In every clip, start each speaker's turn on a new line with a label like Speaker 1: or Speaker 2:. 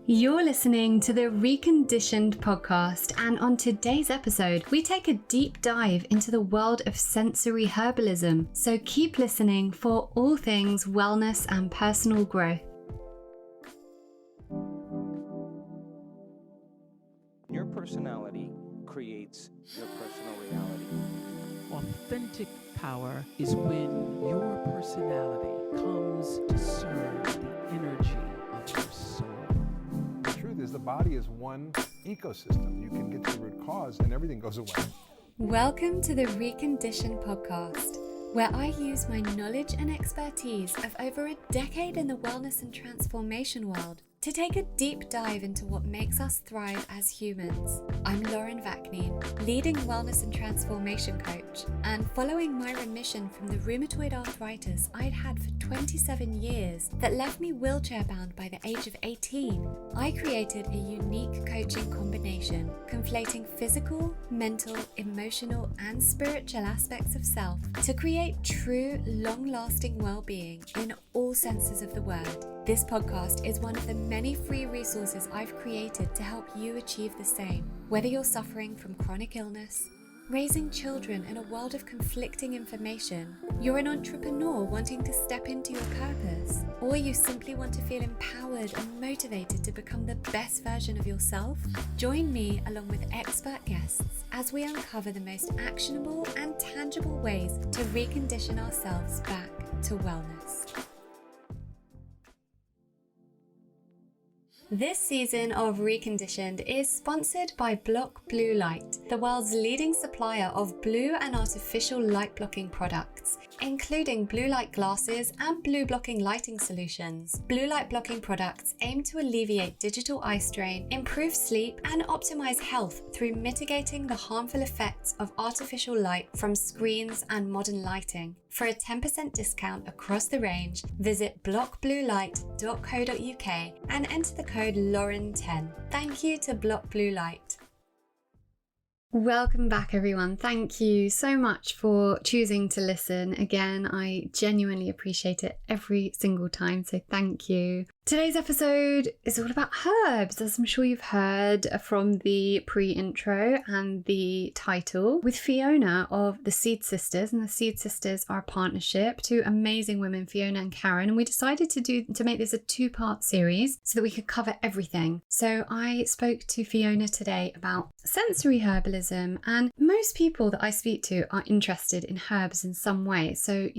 Speaker 1: You're listening to the Reconditioned podcast, and on today's episode, we take a deep dive into the world of sensory herbalism. So keep listening for all things wellness and personal growth.
Speaker 2: Your personality creates your personal reality.
Speaker 3: Authentic power is when your personality comes to serve the energy of your soul.
Speaker 4: The truth is the body is one ecosystem. You can get to the root cause and everything goes away.
Speaker 1: Welcome to the Reconditioned podcast, where I use my knowledge and expertise of over a decade in the wellness and transformation world to take a deep dive into what makes us thrive as humans. I'm Vaknine, leading wellness and transformation coach, and following my remission from the rheumatoid arthritis I'd had for 27 years that left me wheelchair-bound by the age of 18, I created a unique coaching combination, conflating physical, mental, emotional, and spiritual aspects of self to create true, long-lasting well-being in all senses of the word. This podcast is one of the many free resources I've created to help you achieve the same. Whether you're suffering from chronic illness, raising children in a world of conflicting information, you're an entrepreneur wanting to step into your purpose, or you simply want to feel empowered and motivated to become the best version of yourself, join me along with expert guests as we uncover the most actionable and tangible ways to recondition ourselves back to wellness. This season of Reconditioned is sponsored by Block Blue Light, the world's leading supplier of blue and artificial light blocking products, including blue light glasses and blue blocking lighting solutions. Blue light blocking products aim to alleviate digital eye strain, improve sleep, and optimize health through mitigating the harmful effects of artificial light from screens and modern lighting. For a 10% discount across the range, visit blockbluelight.co.uk and enter the code Lauren10. Thank you to Block Blue Light. Welcome back, everyone. Thank you so much for choosing to listen. Again, I genuinely appreciate it every single time, so thank you. Today's episode is all about herbs, as I'm sure you've heard from the pre-intro and the title, with Fiona of the Seed Sistas. And the Seed Sistas are a partnership, two amazing women, Fiona and Karen, and we decided to make this a two-part series so that we could cover everything. So I spoke to Fiona today about sensory herbalism, and most people that I speak to are interested in herbs in some way. So,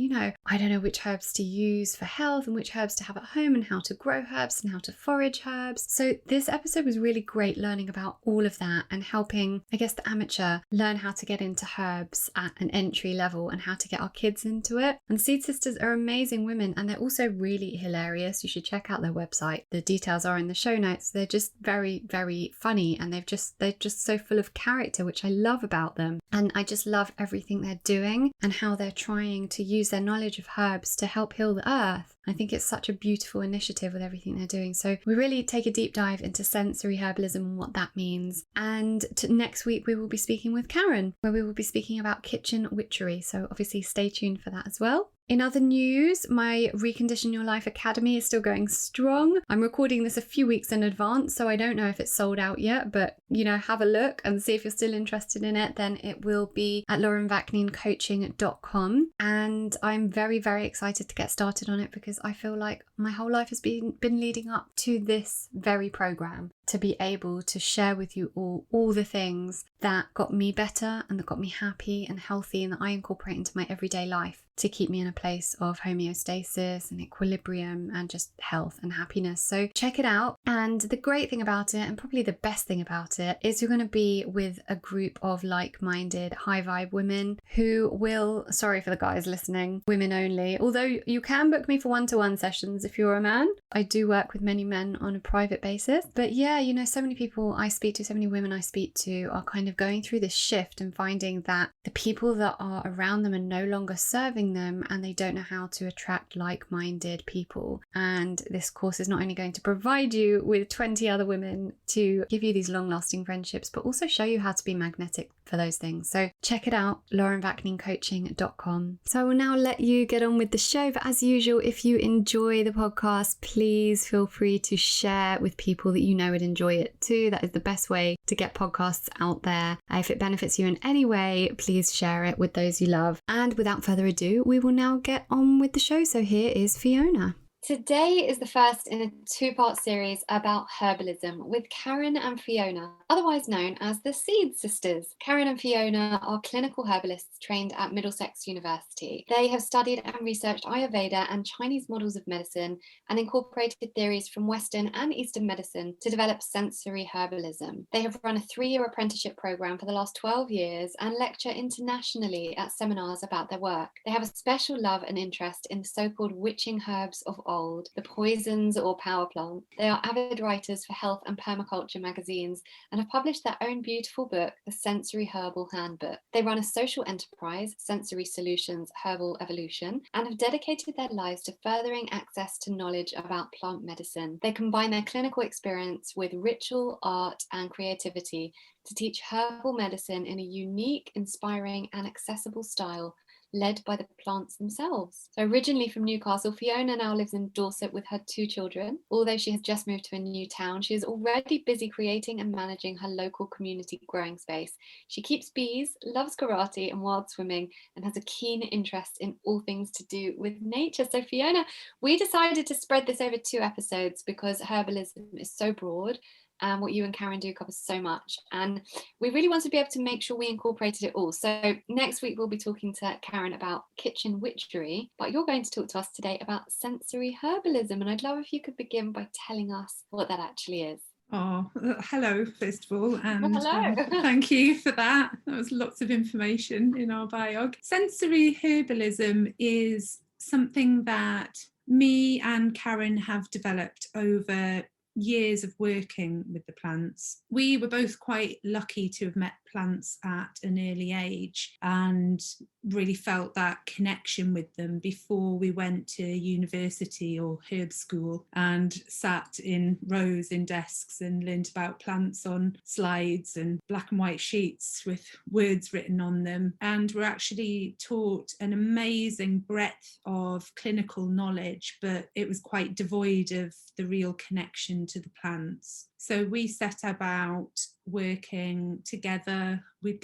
Speaker 1: I don't know which herbs to use for health and which herbs to have at home and how to grow herbs and how to forage herbs. So this episode was really great, learning about all of that and helping, the amateur learn how to get into herbs at an entry level and how to get our kids into it. And Seed Sisters are amazing women, and they're also really hilarious. You should check out their website. The details are in the show notes. They're just very, very funny, and they're just so full of character, which I love about them. And I just love everything they're doing and how they're trying to use their knowledge of herbs to help heal the earth. I think it's such a beautiful initiative with everything they're doing. So we really take a deep dive into sensory herbalism and what that means. And next week we will be speaking with Karen, where we will be speaking about kitchen witchery. So obviously stay tuned for that as well. In other news, my Recondition Your Life Academy is still going strong. I'm recording this a few weeks in advance, so I don't know if it's sold out yet, but have a look and see if you're still interested in it. Then it will be at laurenvakninecoaching.com. And I'm very, very excited to get started on it because I feel like my whole life has been leading up to this very program, to be able to share with you all the things that got me better and that got me happy and healthy and that I incorporate into my everyday life to keep me in a place of homeostasis and equilibrium and just health and happiness. So check it out. And the great thing about it, and probably the best thing about it, is you're going to be with a group of like-minded, high vibe women who will, sorry for the guys listening, women only, although you can book me for one-to-one sessions if you're a man. I do work with many men on a private basis. But yeah, so many people I speak to, so many women I speak to are kind of going through this shift and finding that the people that are around them are no longer serving them, and they don't know how to attract like-minded people. And this course is not only going to provide you with 20 other women to give you these long-lasting friendships, but also show you how to be magnetic for those things. So check it out, laurenvakninecoaching.com. So I will now let you get on with the show, but as usual, if you enjoy the podcast, please feel free to share with people that you know would enjoy it too. That is the best way to get podcasts out there. If it benefits you in any way, please share it with those you love. And without further ado, we will now get on with the show. So here is Fiona. Today is the first in a two-part series about herbalism with Karen and Fiona, otherwise known as the Seed Sistas. Karen and Fiona are clinical herbalists trained at Middlesex University. They have studied and researched Ayurveda and Chinese models of medicine and incorporated theories from Western and Eastern medicine to develop sensory herbalism. They have run a 3-year apprenticeship program for the last 12 years and lecture internationally at seminars about their work. They have a special love and interest in the so-called witching herbs of old, the poisons or power plant. They are avid writers for health and permaculture magazines and have published their own beautiful book, The Sensory Herbal Handbook. They run a social enterprise, Sensory Solutions Herbal Evolution, and have dedicated their lives to furthering access to knowledge about plant medicine. They combine their clinical experience with ritual, art, and creativity to teach herbal medicine in a unique, inspiring, and accessible style led by the plants themselves. So originally from Newcastle, Fiona now lives in Dorset with her 2 children. Although she has just moved to a new town, she is already busy creating and managing her local community growing space. She keeps bees, loves karate and wild swimming, and has a keen interest in all things to do with nature. So Fiona, we decided to spread this over 2 episodes because herbalism is so broad. And what you and Karen do covers so much, and we really want to be able to make sure we incorporated it all. So next week we'll be talking to Karen about kitchen witchery, but you're going to talk to us today about sensory herbalism, and I'd love if you could begin by telling us what that actually is.
Speaker 5: Oh, hello, first of all, and
Speaker 1: hello.
Speaker 5: Thank you for that. That was lots of information in our biog. Sensory herbalism is something that me and Karen have developed over years of working with the plants. We were both quite lucky to have met plants at an early age and really felt that connection with them before we went to university or herb school and sat in rows in desks and learned about plants on slides and black and white sheets with words written on them. And we're actually taught an amazing breadth of clinical knowledge, but it was quite devoid of the real connection to the plants. So we set about working together. We'd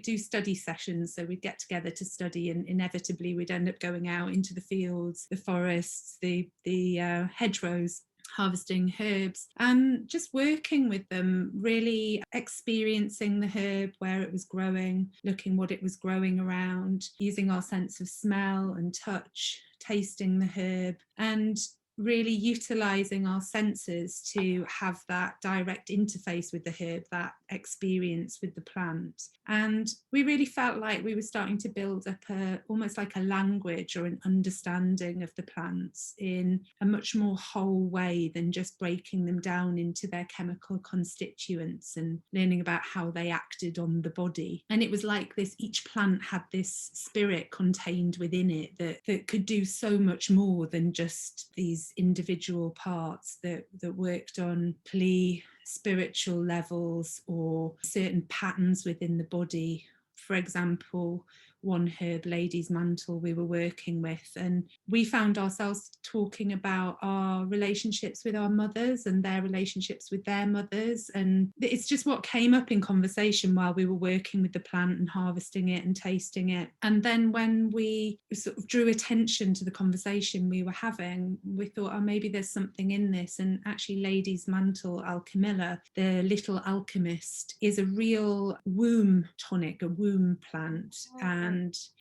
Speaker 5: do study sessions, so we'd get together to study, and inevitably we'd end up going out into the fields, the forests, the hedgerows, harvesting herbs and just working with them, really experiencing the herb where it was growing, looking what it was growing around, using our sense of smell and touch, tasting the herb, and really utilising our senses to have that direct interface with the herb, that experience with the plant. And we really felt like we were starting to build up almost like a language or an understanding of the plants in a much more whole way than just breaking them down into their chemical constituents and learning about how they acted on the body. And it was like this, each plant had this spirit contained within it that could do so much more than just these individual parts that worked on spiritual levels or certain patterns within the body. For example, one herb, lady's mantle, we were working with, and we found ourselves talking about our relationships with our mothers and their relationships with their mothers, and it's just what came up in conversation while we were working with the plant and harvesting it and tasting it. And then when we sort of drew attention to the conversation we were having, we thought, oh, maybe there's something in this. And actually lady's mantle, alchemilla, the little alchemist, is a real womb tonic, a womb plant, and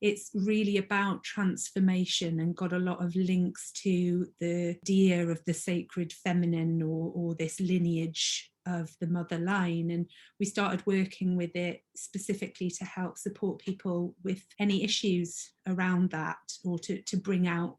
Speaker 5: it's really about transformation and got a lot of links to the idea of the sacred feminine or this lineage of the mother line. And we started working with it specifically to help support people with any issues around that, or to bring out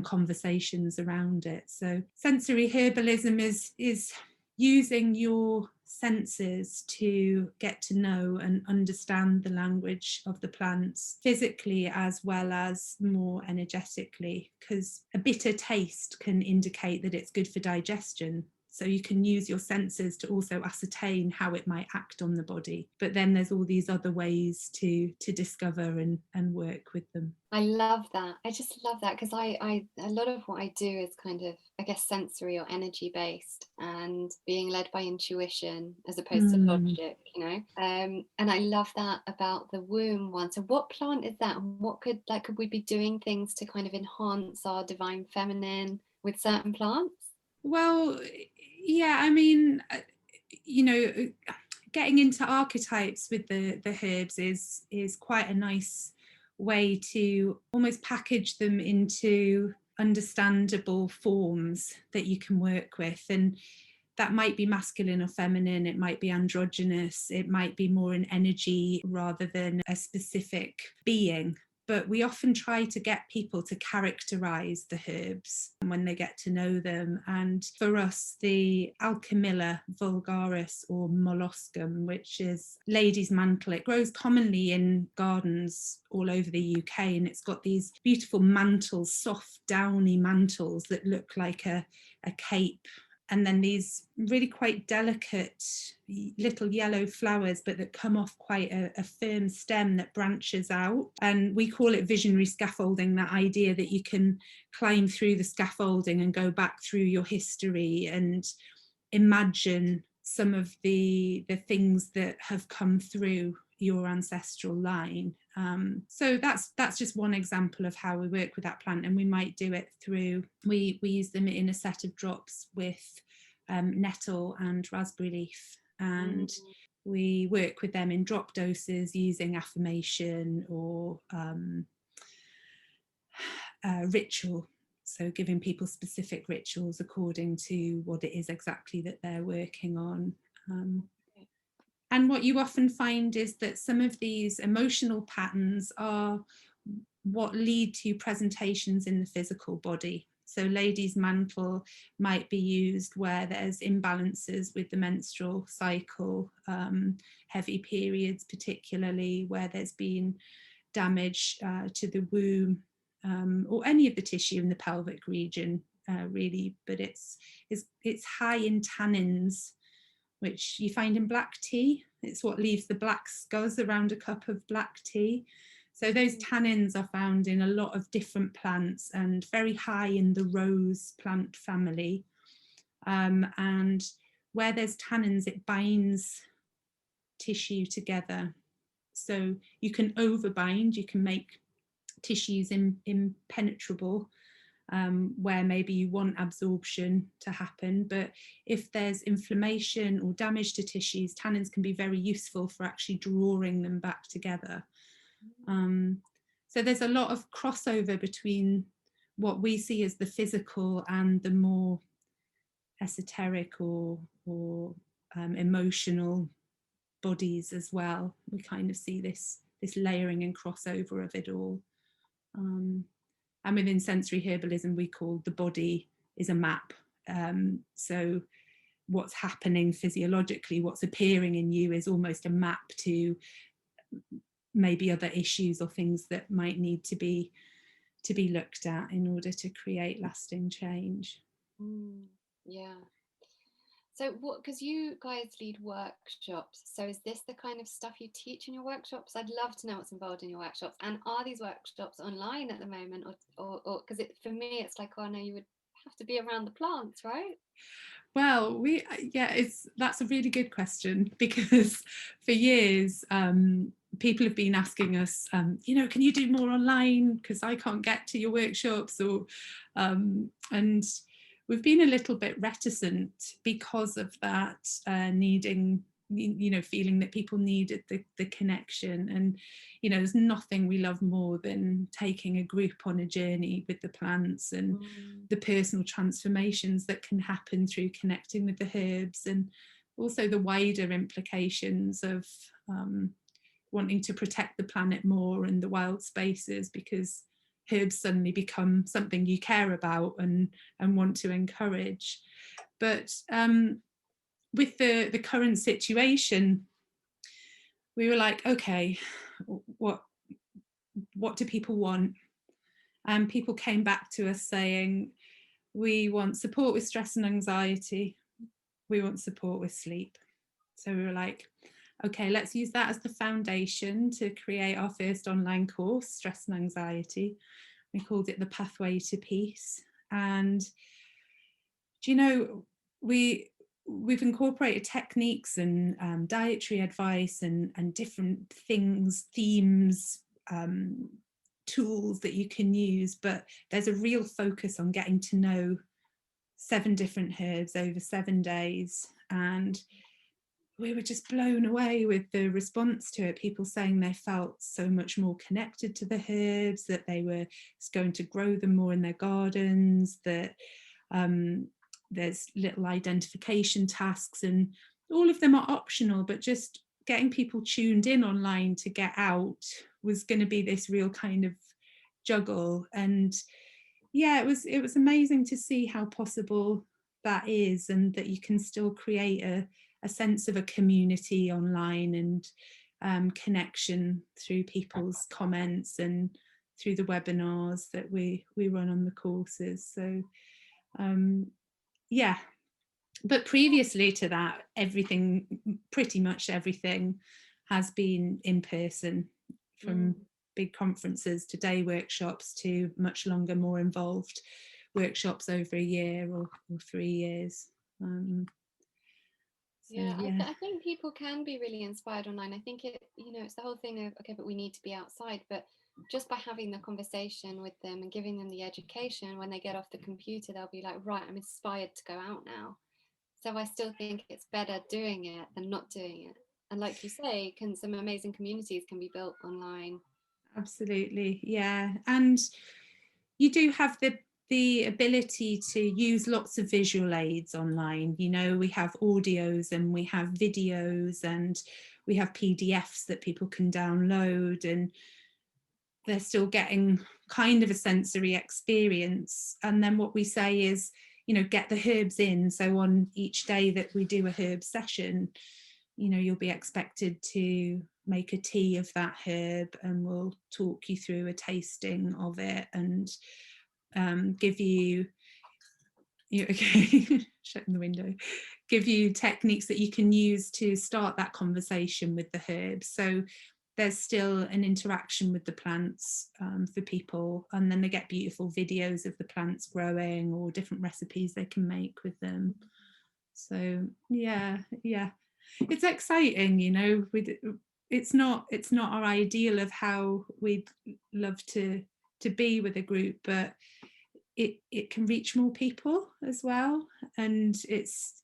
Speaker 5: conversations around it. So sensory herbalism is using your senses to get to know and understand the language of the plants physically as well as more energetically, because a bitter taste can indicate that it's good for digestion. So you can use your senses to also ascertain how it might act on the body. But then there's all these other ways to discover and work with them.
Speaker 1: I love that. I just love that, because I a lot of what I do is kind of, I guess, sensory or energy based, and being led by intuition as opposed to logic, you know. And I love that about the womb one. So what plant is that? And what could we be doing things to kind of enhance our divine feminine with certain plants?
Speaker 5: Well, yeah, I mean, you know, getting into archetypes with the herbs is quite a nice way to almost package them into understandable forms that you can work with. And that might be masculine or feminine, it might be androgynous, it might be more an energy rather than a specific being. But we often try to get people to characterize the herbs when they get to know them. And for us, the Alchemilla vulgaris, or molluscum, which is lady's mantle, it grows commonly in gardens all over the UK, and it's got these beautiful mantles, soft downy mantles that look like a cape. And then these really quite delicate little yellow flowers, but that come off quite a firm stem that branches out. And we call it visionary scaffolding, that idea that you can climb through the scaffolding and go back through your history and imagine some of the things that have come through your ancestral line. So that's just one example of how we work with that plant. And we might do it through, we use them in a set of drops with nettle and raspberry leaf, and we work with them in drop doses using affirmation or ritual. So giving people specific rituals according to what it is exactly that they're working on. And what you often find is that some of these emotional patterns are what lead to presentations in the physical body. So lady's mantle might be used where there's imbalances with the menstrual cycle, heavy periods particularly, where there's been damage to the womb, or any of the tissue in the pelvic region, really. But it's high in tannins, which you find in black tea. It's what leaves the black scuzz around a cup of black tea. So those tannins are found in a lot of different plants and very high in the rose plant family. And where there's tannins, it binds tissue together. So you can overbind, you can make tissues impenetrable, where maybe you want absorption to happen. But if there's inflammation or damage to tissues, tannins can be very useful for actually drawing them back together. So there's a lot of crossover between what we see as the physical and the more esoteric or emotional bodies as well. We kind of see this layering and crossover of it all. And within sensory herbalism, we call the body is a map. So what's happening physiologically, what's appearing in you, is almost a map to maybe other issues or things that might need to be looked at in order to create lasting change.
Speaker 1: Yeah. So what, because you guys lead workshops, so is this the kind of stuff you teach in your workshops? I'd love to know what's involved in your workshops. And are these workshops online at the moment, or because for me it's like, oh no, you would have to be around the plants, right?
Speaker 5: Well, that's a really good question, because for years people have been asking us, can you do more online, because I can't get to your workshops, or and we've been a little bit reticent because of that, needing, feeling that people needed the connection. And there's nothing we love more than taking a group on a journey with the plants, and the personal transformations that can happen through connecting with the herbs, and also the wider implications of wanting to protect the planet more and the wild spaces, because herbs suddenly become something you care about and want to encourage. But with the current situation, we were like, okay, what do people want? And people came back to us saying, we want support with stress and anxiety, we want support with sleep. So we were like, okay, let's use that as the foundation to create our first online course, Stress and Anxiety. We called it The Pathway to Peace. And do you know, we've incorporated techniques and dietary advice and different things, themes, tools that you can use, but there's a real focus on getting to know 7 different herbs over 7 days. And we were just blown away with the response to it. People saying they felt so much more connected to the herbs, that they were going to grow them more in their gardens, that there's little identification tasks, and all of them are optional, but just getting people tuned in online to get out was going to be this real kind of juggle. And yeah, it was amazing to see how possible that is, and that you can still create a sense of a community online and connection through people's comments and through the webinars that we run on the courses. So yeah, but previously to that, pretty much everything has been in person, from big conferences to day workshops to much longer, more involved workshops over a year or 3 years.
Speaker 1: I think people can be really inspired online. I think it's the whole thing of, okay, but we need to be outside, but just by having the conversation with them and giving them the education, when they get off the computer, they'll be like, right, I'm inspired to go out now. So I still think it's better doing it than not doing it. And like you say, some amazing communities can be built online.
Speaker 5: Absolutely, yeah. And you do have the ability to use lots of visual aids online. You know, we have audios and we have videos and we have PDFs that people can download, and they're still getting kind of a sensory experience. And then what we say is, you know, get the herbs in. So on each day that we do a herb session, you know, you'll be expected to make a tea of that herb, and we'll talk you through a tasting of it and give you okay, shutting the window, give you techniques that you can use to start that conversation with the herbs. So there's still an interaction with the plants for people, and then they get beautiful videos of the plants growing or different recipes they can make with them. So yeah, it's exciting, you know. It's not our ideal of how we'd love to be with a group, but it can reach more people as well, and it's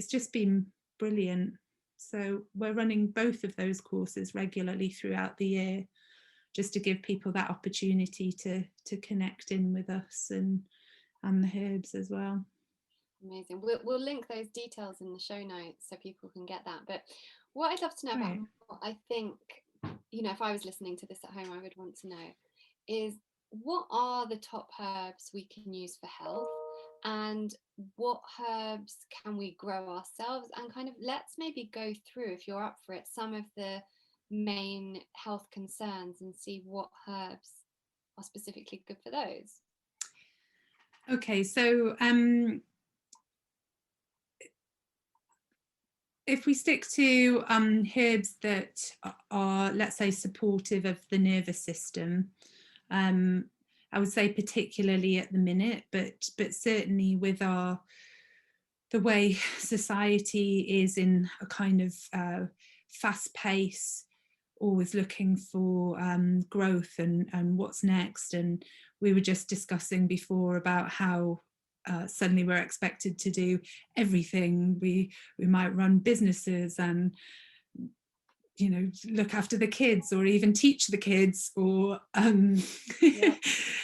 Speaker 5: just been brilliant. So we're running both of those courses regularly throughout the year, just to give people that opportunity to connect in with us and the herbs as well.
Speaker 1: Amazing. We'll link those details in the show notes so people can get that. But what I'd love to know about, I think, you know, if I was listening to this at home, I would want to know is, what are the top herbs we can use for health, and what herbs can we grow ourselves? And kind of, let's maybe go through, if you're up for it, some of the main health concerns and see what herbs are specifically good for those.
Speaker 5: Okay, so if we stick to herbs that are, let's say, supportive of the nervous system, I would say particularly at the minute, but certainly with the way society is in a kind of fast pace, always looking for growth and what's next. And we were just discussing before about how suddenly we're expected to do everything. We might run businesses and, you know, look after the kids, or even teach the kids, or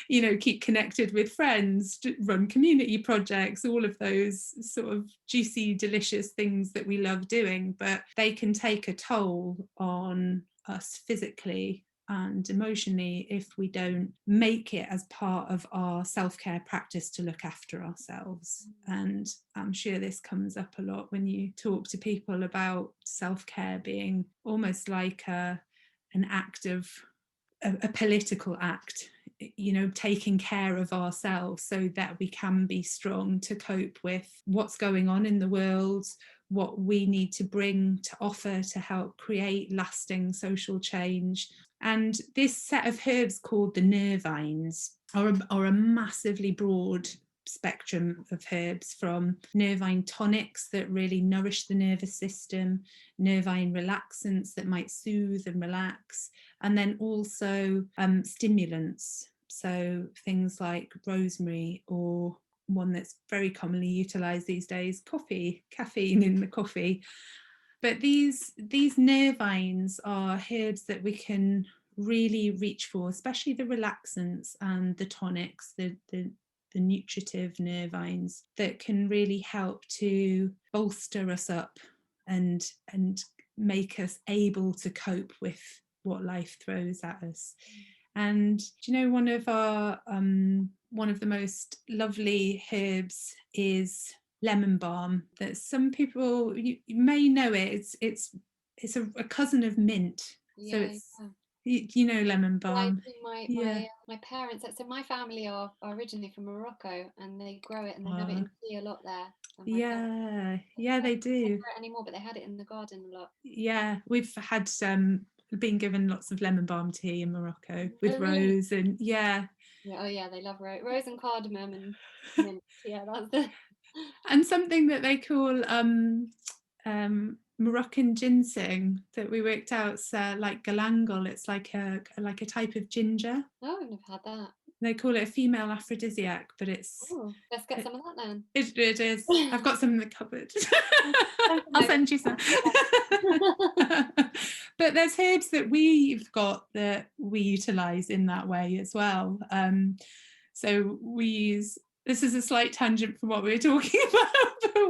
Speaker 5: you know, keep connected with friends, run community projects, all of those sort of juicy, delicious things that we love doing, but they can take a toll on us physically and emotionally if we don't make it as part of our self-care practice to look after ourselves. And I'm sure this comes up a lot when you talk to people about self-care being almost like an act of a political act taking care of ourselves so that we can be strong to cope with what's going on in the world, what we need to bring to offer to help create lasting social change. And this set of herbs called the nervines are a massively broad spectrum of herbs, from nervine tonics that really nourish the nervous system, nervine relaxants that might soothe and relax, and then also stimulants. So things like rosemary, or one that's very commonly utilized these days, caffeine in the coffee. But these nervines are herbs that we can really reach for, especially the relaxants and the tonics, the nutritive nervines that can really help to bolster us up and make us able to cope with what life throws at us. And one of the most lovely herbs is lemon balm. That some people, you may know it. It's a cousin of mint.
Speaker 1: Yeah,
Speaker 5: so it's you know lemon balm.
Speaker 1: My parents, so my family are originally from Morocco, and they grow it and they have it in tea a lot there. So
Speaker 5: they do.
Speaker 1: They don't grow it anymore, but they had it in the garden a lot.
Speaker 5: Yeah, we've had been given lots of lemon balm tea in Morocco with
Speaker 1: really?
Speaker 5: rose and
Speaker 1: they love rose and cardamom and mint. Yeah, that's the
Speaker 5: and something that they call Moroccan ginseng that we worked out like galangal. It's like a type of ginger.
Speaker 1: Oh, I've never had that.
Speaker 5: They call it a female aphrodisiac, but it's...
Speaker 1: Oh, let's get some of that then.
Speaker 5: It is. I've got some in the cupboard. I'll send you some. But there's herbs that we've got that we utilise in that way as well. So we use... This is a slight tangent from what we were talking about, but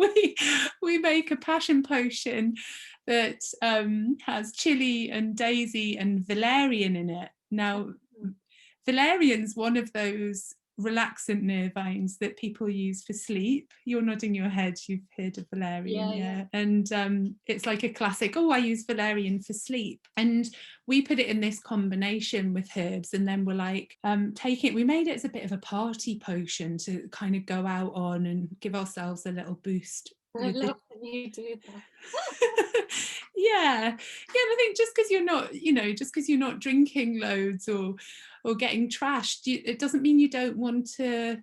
Speaker 5: we make a passion potion that has chili and daisy and valerian in it. Now, valerian's one of those relaxant nervines that people use for sleep. You're nodding your head, you've heard of valerian. Yeah. And it's like a classic, I use valerian for sleep. And we put it in this combination with herbs, and then we're like we made it as a bit of a party potion to kind of go out on and give ourselves a little boost.
Speaker 1: I love that you do that.
Speaker 5: Yeah, I think just because you're not drinking loads or getting trashed, it doesn't mean you don't want to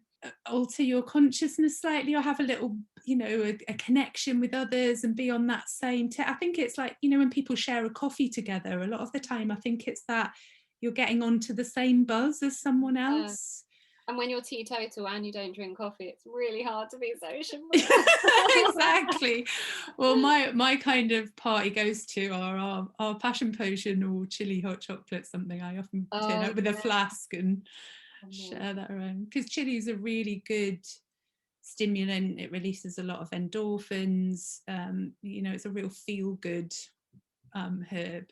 Speaker 5: alter your consciousness slightly, or have a little a connection with others and be on that same I think it's like when people share a coffee together, a lot of the time I think it's that you're getting onto the same buzz as someone else.
Speaker 1: And when you're teetotal and you don't drink coffee, it's really hard to be sociable.
Speaker 5: Exactly. Well, my kind of party goes to our passion potion or chili hot chocolate, something I often turn up with a flask and share that around, because chili is a really good stimulant. It releases a lot of endorphins. It's a real feel-good herb.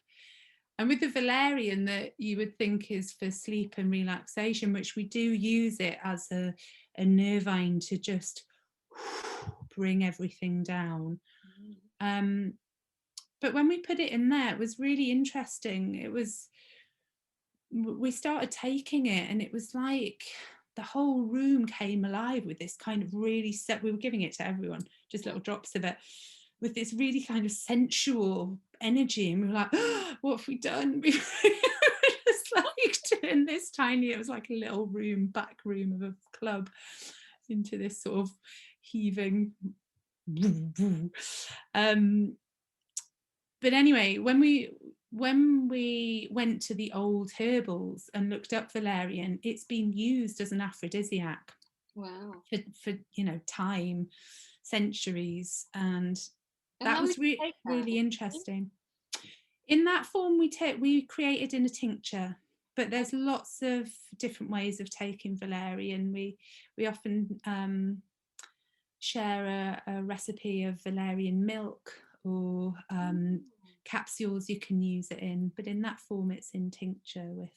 Speaker 5: And with the valerian, that you would think is for sleep and relaxation, which we do use it as a nervine to just bring everything down. But when we put it in there, it was really interesting. We started taking it, and it was like the whole room came alive with this kind of really we were giving it to everyone, just little drops of it, with this really kind of sensual energy. And we were like, what have we done? We were just like doing this tiny, it was like a little back room of a club, into this sort of heaving. But anyway, when we went to the old herbals and looked up valerian, it's been used as an aphrodisiac.
Speaker 1: Wow.
Speaker 5: For time, centuries, and that was really interesting. In that form, we created in a tincture, but there's lots of different ways of taking valerian. We often share a recipe of valerian milk, or capsules you can use it in, but in that form it's in tincture with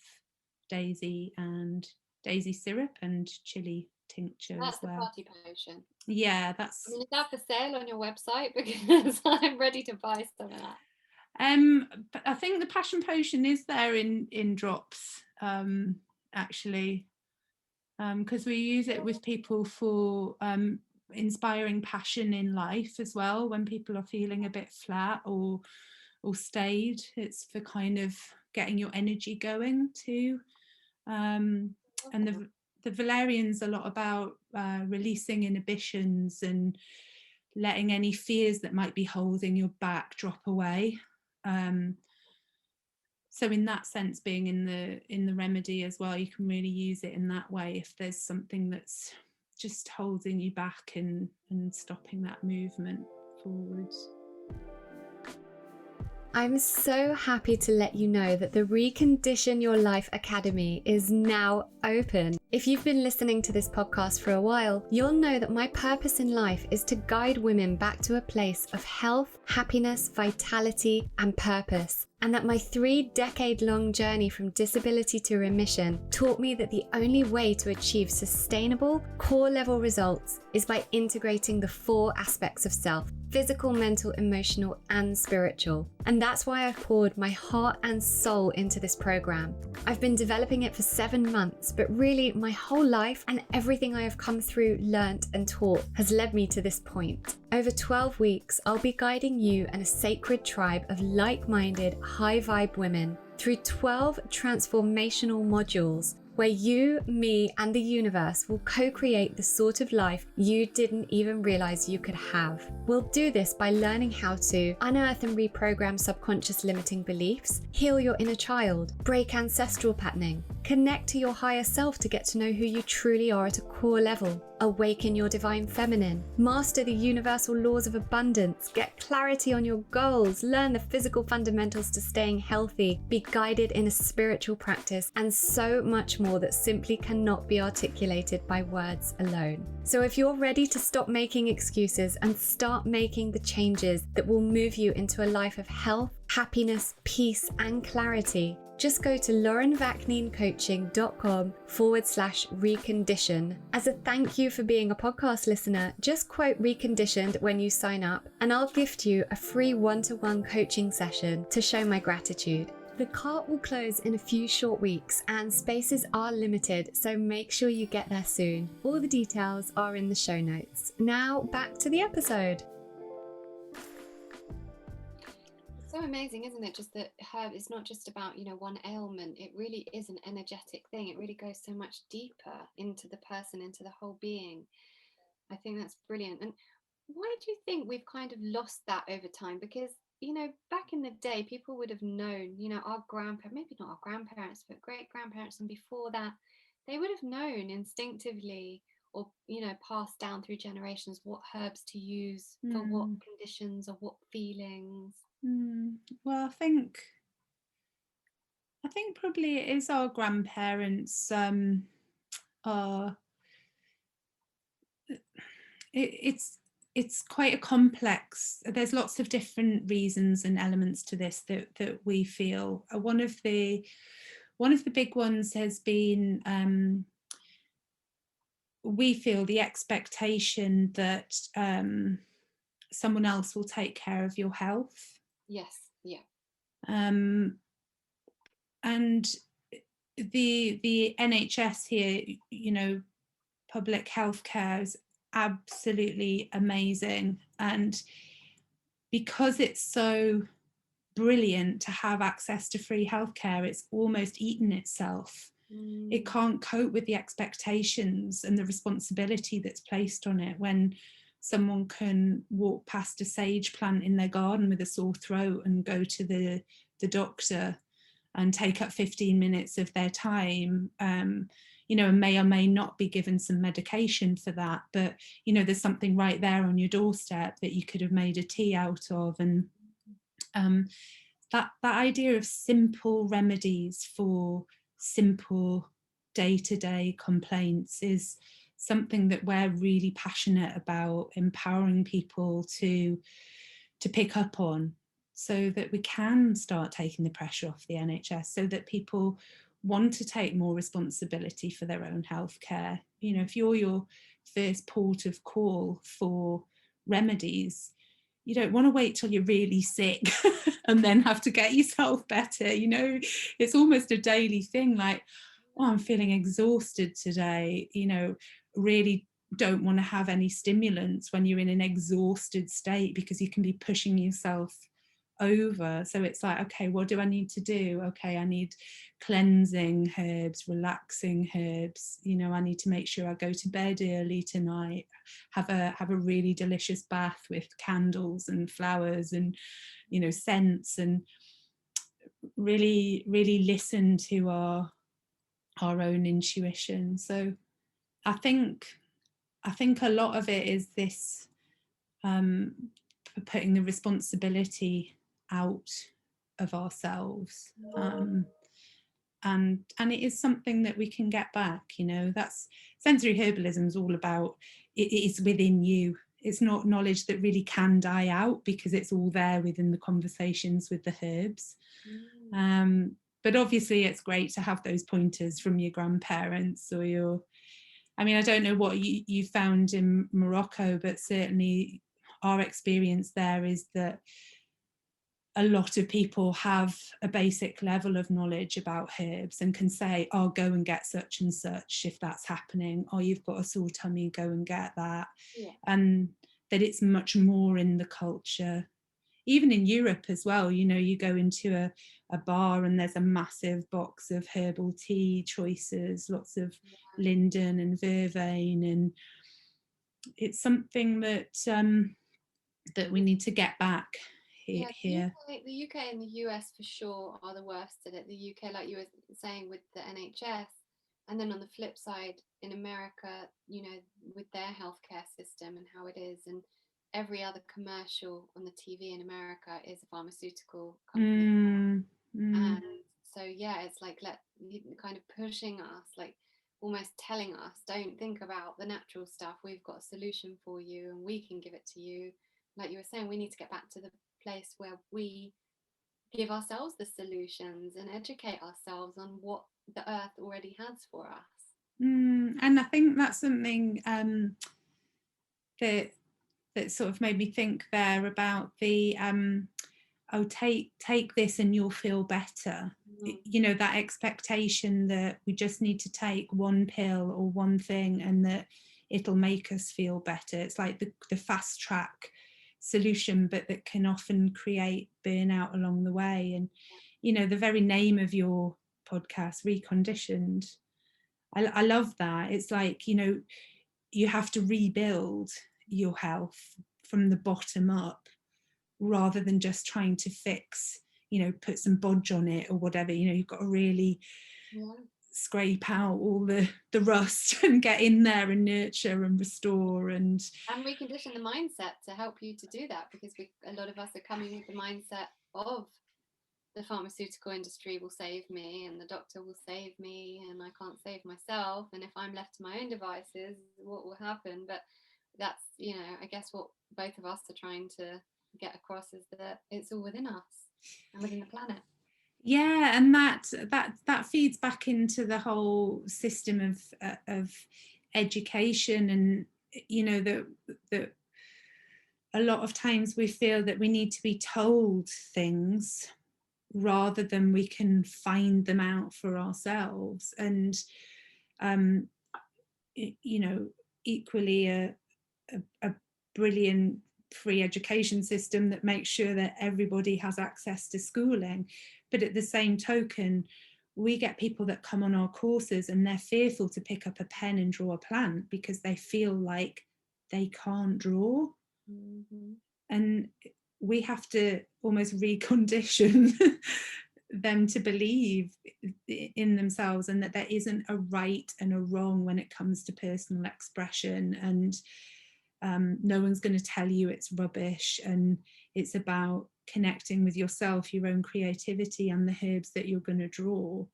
Speaker 5: daisy syrup and chili tincture.
Speaker 1: That's
Speaker 5: as well.
Speaker 1: The party potion.
Speaker 5: Yeah, that's...
Speaker 1: is that for sale on your website? Because I'm ready to buy some of that.
Speaker 5: But I think the passion potion is there in drops, and actually, because we use it with people for inspiring passion in life as well. When people are feeling a bit flat or stayed, it's for kind of getting your energy going too. And the valerian's a lot about releasing inhibitions and letting any fears that might be holding you back drop away. So in that sense, being in the remedy as well, you can really use it in that way if there's something that's just holding you back and stopping that movement forwards.
Speaker 1: I'm so happy to let you know that the Recondition Your Life Academy is now open. If you've been listening to this podcast for a while, you'll know that my purpose in life is to guide women back to a place of health, happiness, vitality, and purpose. And that my 3-decade-long journey from disability to remission taught me that the only way to achieve sustainable, core-level results is by integrating the 4 aspects of self: physical, mental, emotional, and spiritual. And that's why I've poured my heart and soul into this program. I've been developing it for 7 months, but really my whole life and everything I have come through, learnt, and taught has led me to this point. Over 12 weeks, I'll be guiding you and a sacred tribe of like-minded, high-vibe women through 12 transformational modules where you, me, and the universe will co-create the sort of life you didn't even realize you could have. We'll do this by learning how to unearth and reprogram subconscious limiting beliefs, heal your inner child, break ancestral patterning, connect to your higher self to get to know who you truly are at a core level, awaken your divine feminine, master the universal laws of abundance, get clarity on your goals, learn the physical fundamentals to staying healthy, be guided in a spiritual practice, and so much more that simply cannot be articulated by words alone. So if you're ready to stop making excuses and start making the changes that will move you into a life of health, happiness, peace, and clarity, just go to laurenvakninecoaching.com/recondition. As a thank you for being a podcast listener, just quote Reconditioned when you sign up, and I'll gift you a free one-to-one coaching session to show my gratitude. The cart will close in a few short weeks and spaces are limited, so make sure you get there soon. All the details are in the show notes. Now back to the episode. So amazing, isn't it? Just that herb is not just about, one ailment. It really is an energetic thing. It really goes so much deeper into the person, into the whole being. I think that's brilliant. And why do you think we've kind of lost that over time? Because back in the day, people would have known, our grandparents, maybe not our grandparents, but great grandparents, and before that, they would have known instinctively or, passed down through generations what herbs to use for what conditions or what feelings.
Speaker 5: Well, I think probably it is our grandparents. It's quite a complex. There's lots of different reasons and elements to this that we feel. One of the big ones has been we feel the expectation that someone else will take care of your health.
Speaker 1: Yes, yeah.
Speaker 5: And the NHS here, public healthcare is absolutely amazing, and because it's so brilliant to have access to free healthcare, it's almost eaten itself. It can't cope with the expectations and the responsibility that's placed on it when someone can walk past a sage plant in their garden with a sore throat and go to the doctor and take up 15 minutes of their time, and may or may not be given some medication for that, but there's something right there on your doorstep that you could have made a tea out of. And that idea of simple remedies for simple day-to-day complaints is something that we're really passionate about empowering people to pick up on, so that we can start taking the pressure off the NHS, so that people want to take more responsibility for their own healthcare. If you're your first port of call for remedies, you don't want to wait till you're really sick and then have to get yourself better. It's almost a daily thing, like, oh, I'm feeling exhausted today, really don't want to have any stimulants when you're in an exhausted state, because you can be pushing yourself over. So it's like, okay, what do I need to do? Okay, I need cleansing herbs, relaxing herbs. I need to make sure I go to bed early tonight, have a really delicious bath with candles and flowers and scents, and really listen to our own intuition. So I think a lot of it is this, putting the responsibility out of ourselves, and it is something that we can get back. That's sensory herbalism is all about. It is within you. It's not knowledge that really can die out, because it's all there within the conversations with the herbs. But obviously it's great to have those pointers from your grandparents or your, I don't know what you found in Morocco, but certainly our experience there is that a lot of people have a basic level of knowledge about herbs and can say, oh, go and get such and such if that's happening. Oh, you've got a sore tummy, go and get that.
Speaker 1: Yeah.
Speaker 5: And that it's much more in the culture. Even in Europe as well, you go into a bar and there's a massive box of herbal tea choices, lots of linden and vervain, and it's something that that we need to get back here.
Speaker 1: The UK and the US for sure are the worst at it. The UK, like you were saying, with the NHS, and then on the flip side, in America, with their healthcare system and how it is, and every other commercial on the TV in America is a pharmaceutical company. And so it's like kind of pushing us, like almost telling us, don't think about the natural stuff, we've got a solution for you and we can give it to you. Like you were saying, we need to get back to the place where we give ourselves the solutions and educate ourselves on what the earth already has for us.
Speaker 5: And I think that's something that sort of made me think there about the oh, take this and you'll feel better. That expectation that we just need to take one pill or one thing and that it'll make us feel better. It's like the fast track solution, but that can often create burnout along the way. And the very name of your podcast, Reconditioned, I love that. It's like, you have to rebuild your health from the bottom up, rather than just trying to fix, put some bodge on it or whatever. You've got to really scrape out all the rust and get in there and nurture and restore and
Speaker 1: recondition the mindset to help you to do that, because a lot of us are coming with the mindset of the pharmaceutical industry will save me and the doctor will save me and I can't save myself, and if I'm left to my own devices, what will happen? But that's, I guess what both of us are trying to get across is that it's all within us and within the planet.
Speaker 5: And that feeds back into the whole system of education, and that a lot of times we feel that we need to be told things rather than we can find them out for ourselves. And equally a brilliant free education system that makes sure that everybody has access to schooling. But at the same token, we get people that come on our courses and they're fearful to pick up a pen and draw a plant because they feel like they can't draw. And we have to almost recondition them to believe in themselves, and that there isn't a right and a wrong when it comes to personal expression, and no one's going to tell you it's rubbish, and it's about connecting with yourself, your own creativity, and the herbs that you're going to draw,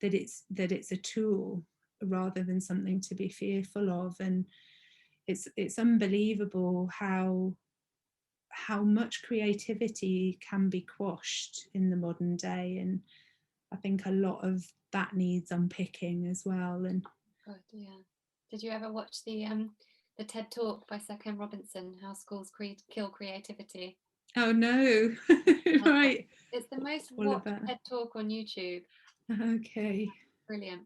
Speaker 5: that it's a tool rather than something to be fearful of. And it's unbelievable how much creativity can be quashed in the modern day, and I think a lot of that needs unpicking as well. And
Speaker 1: did you ever watch the TED Talk by Sir Ken Robinson, How Schools Kill Creativity?
Speaker 5: Oh no.
Speaker 1: It's the most watched TED Talk on YouTube.
Speaker 5: Okay,
Speaker 1: Brilliant.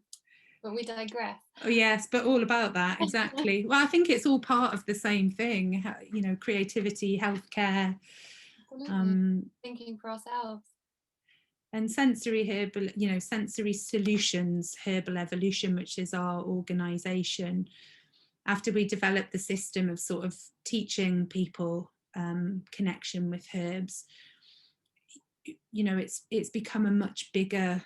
Speaker 1: But we digress.
Speaker 5: Oh yes, but all about that, exactly. Well, I think it's all part of the same thing, you know, creativity, healthcare,
Speaker 1: Absolutely. Thinking for ourselves.
Speaker 5: and Sensory Solutions Herbal Evolution, which is our organisation. After we developed the system of sort of teaching people connection with herbs, you know, it's become a much bigger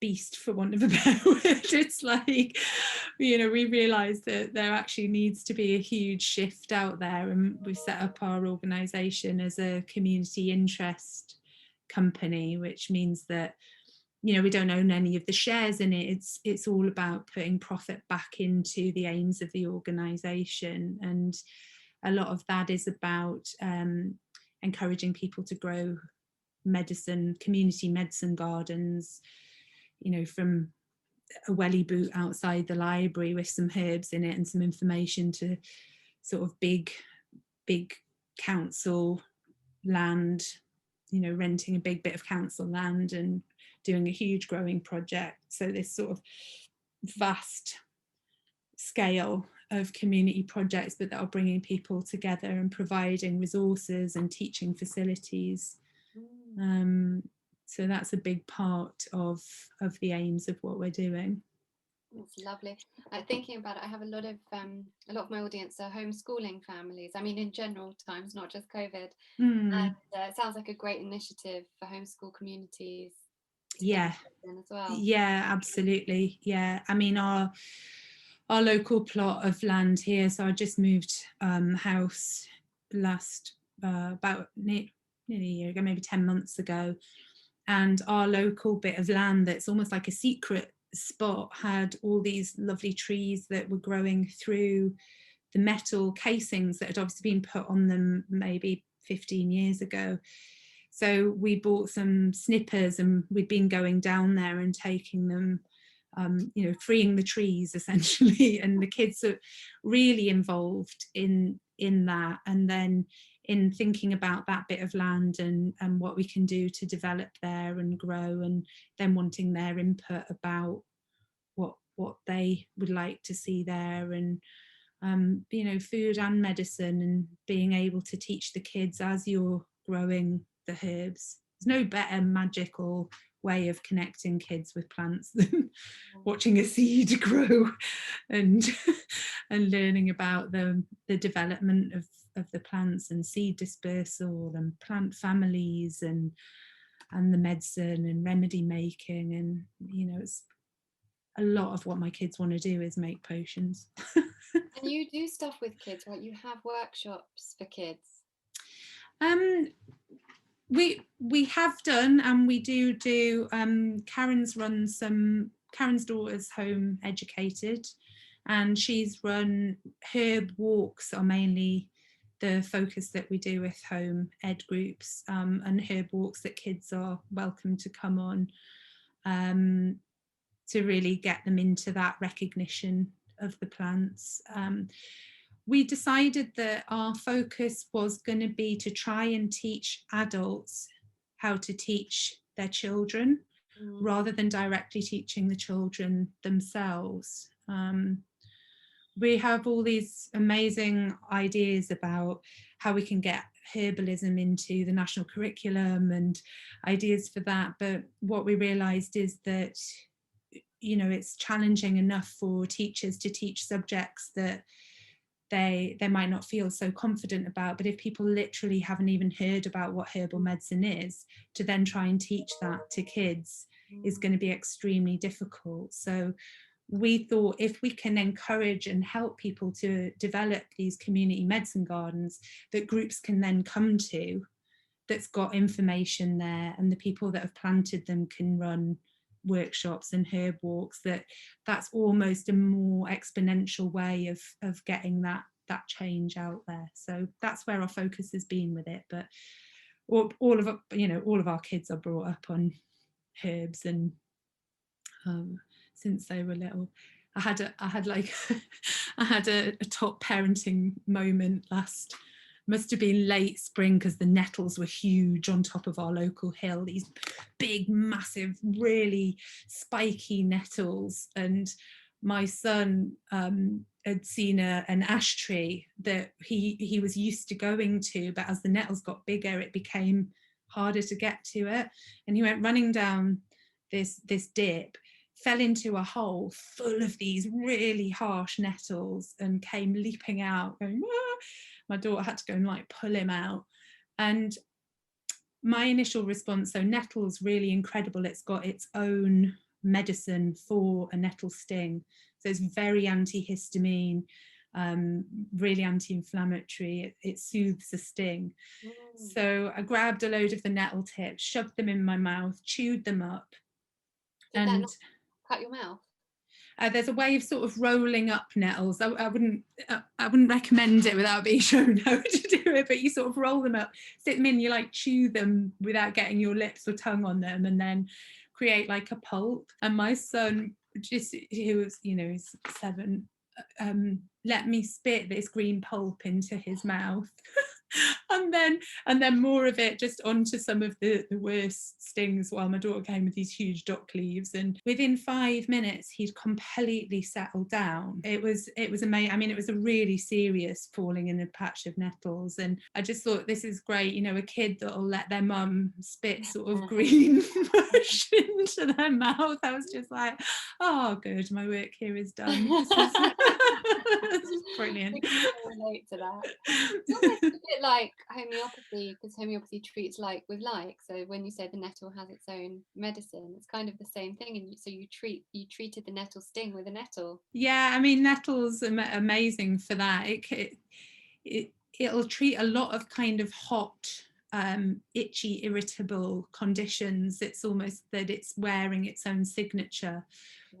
Speaker 5: beast, for want of a better word. It's like, you know, we realized that there actually needs to be a huge shift out there, and we've set up our organization as a community interest company, which means that, you know, we don't own any of the shares in it. It's all about putting profit back into the aims of the organization, and a lot of that is about encouraging people to grow community medicine gardens, you know, from a welly boot outside the library with some herbs in it and some information, to sort of big council land, you know, renting a big bit of council land and doing a huge growing project. So this sort of vast scale of community projects, but that are bringing people together and providing resources and teaching facilities. So that's a big part of the aims of what we're doing.
Speaker 1: It's lovely. Thinking about it, I have a lot of my audience are homeschooling families. I mean, in general times, not just COVID. And it sounds like a great initiative for homeschool communities.
Speaker 5: Yeah,
Speaker 1: as well.
Speaker 5: Yeah, absolutely. Yeah, I mean, our local plot of land here. So I just moved house last about nearly a year ago, maybe 10 months ago, and our local bit of land that's almost like a secret spot had all these lovely trees that were growing through the metal casings that had obviously been put on them maybe 15 years ago. So we bought some snippers, and we'd been going down there and taking them, you know, freeing the trees essentially, and the kids are really involved in that, and then in thinking about that bit of land and what we can do to develop there and grow, and then wanting their input about what they would like to see there, and you know, food and medicine, and being able to teach the kids as you're growing the herbs. There's no better magical way of connecting kids with plants than watching a seed grow and learning about the development of the plants and seed dispersal and plant families and the medicine and remedy making. And you know, it's a lot of what my kids want to do is make potions.
Speaker 1: And you do stuff with kids, right? You have workshops for kids.
Speaker 5: We have done, and we do Karen's daughter's home educated, and she's run herb walks are mainly the focus that we do with home ed groups, and herb walks that kids are welcome to come on, to really get them into that recognition of the plants. We decided that our focus was going to be to try and teach adults how to teach their children, rather than directly teaching the children themselves. We have all these amazing ideas about how we can get herbalism into the national curriculum and ideas for that, but what we realized is that, you know, it's challenging enough for teachers to teach subjects that they might not feel so confident about, but if people literally haven't even heard about what herbal medicine is, to then try and teach that to kids is going to be extremely difficult. So we thought, if we can encourage and help people to develop these community medicine gardens that groups can then come to, that's got information there, and the people that have planted them can run workshops and herb walks, that's almost a more exponential way of getting that change out there. So that's where our focus has been with it. But all of our kids are brought up on herbs, and since they were little. I had a top parenting moment last must have been late spring because the nettles were huge on top of our local hill, these big, massive, really spiky nettles. And my son had seen an ash tree that he was used to going to, but as the nettles got bigger, it became harder to get to it. And he went running down this dip, fell into a hole full of these really harsh nettles, and came leaping out going, ah! My daughter had to go and like pull him out. And my initial response, so nettle's really incredible. It's got its own medicine for a nettle sting. So it's very antihistamine, really anti-inflammatory. It soothes the sting. So I grabbed a load of the nettle tips, shoved them in my mouth, chewed them up.
Speaker 1: Did that not cut your mouth?
Speaker 5: There's a way of sort of rolling up nettles. I wouldn't recommend it without being shown how to do it, but you sort of roll them up, sit them in, you like chew them without getting your lips or tongue on them, and then create like a pulp. And my son, just who was, he's 7, let me spit this green pulp into his mouth. and then more of it just onto some of the worst stings, while my daughter came with these huge dock leaves. And within 5 minutes he'd completely settled down. It was amazing. I mean, it was a really serious falling in a patch of nettles, and I just thought, this is great, a kid that'll let their mum spit sort of green mush into their mouth. I was just like, oh good, my work here is done. This is brilliant.
Speaker 1: I can relate to that. It's almost a bit like homeopathy, because homeopathy treats like with like. So when you say the nettle has its own medicine, it's kind of the same thing. And so you treated the nettle sting with a nettle.
Speaker 5: Yeah, I mean, nettles are amazing for that. It'll treat a lot of kind of hot, itchy, irritable conditions. It's almost that it's wearing its own signature.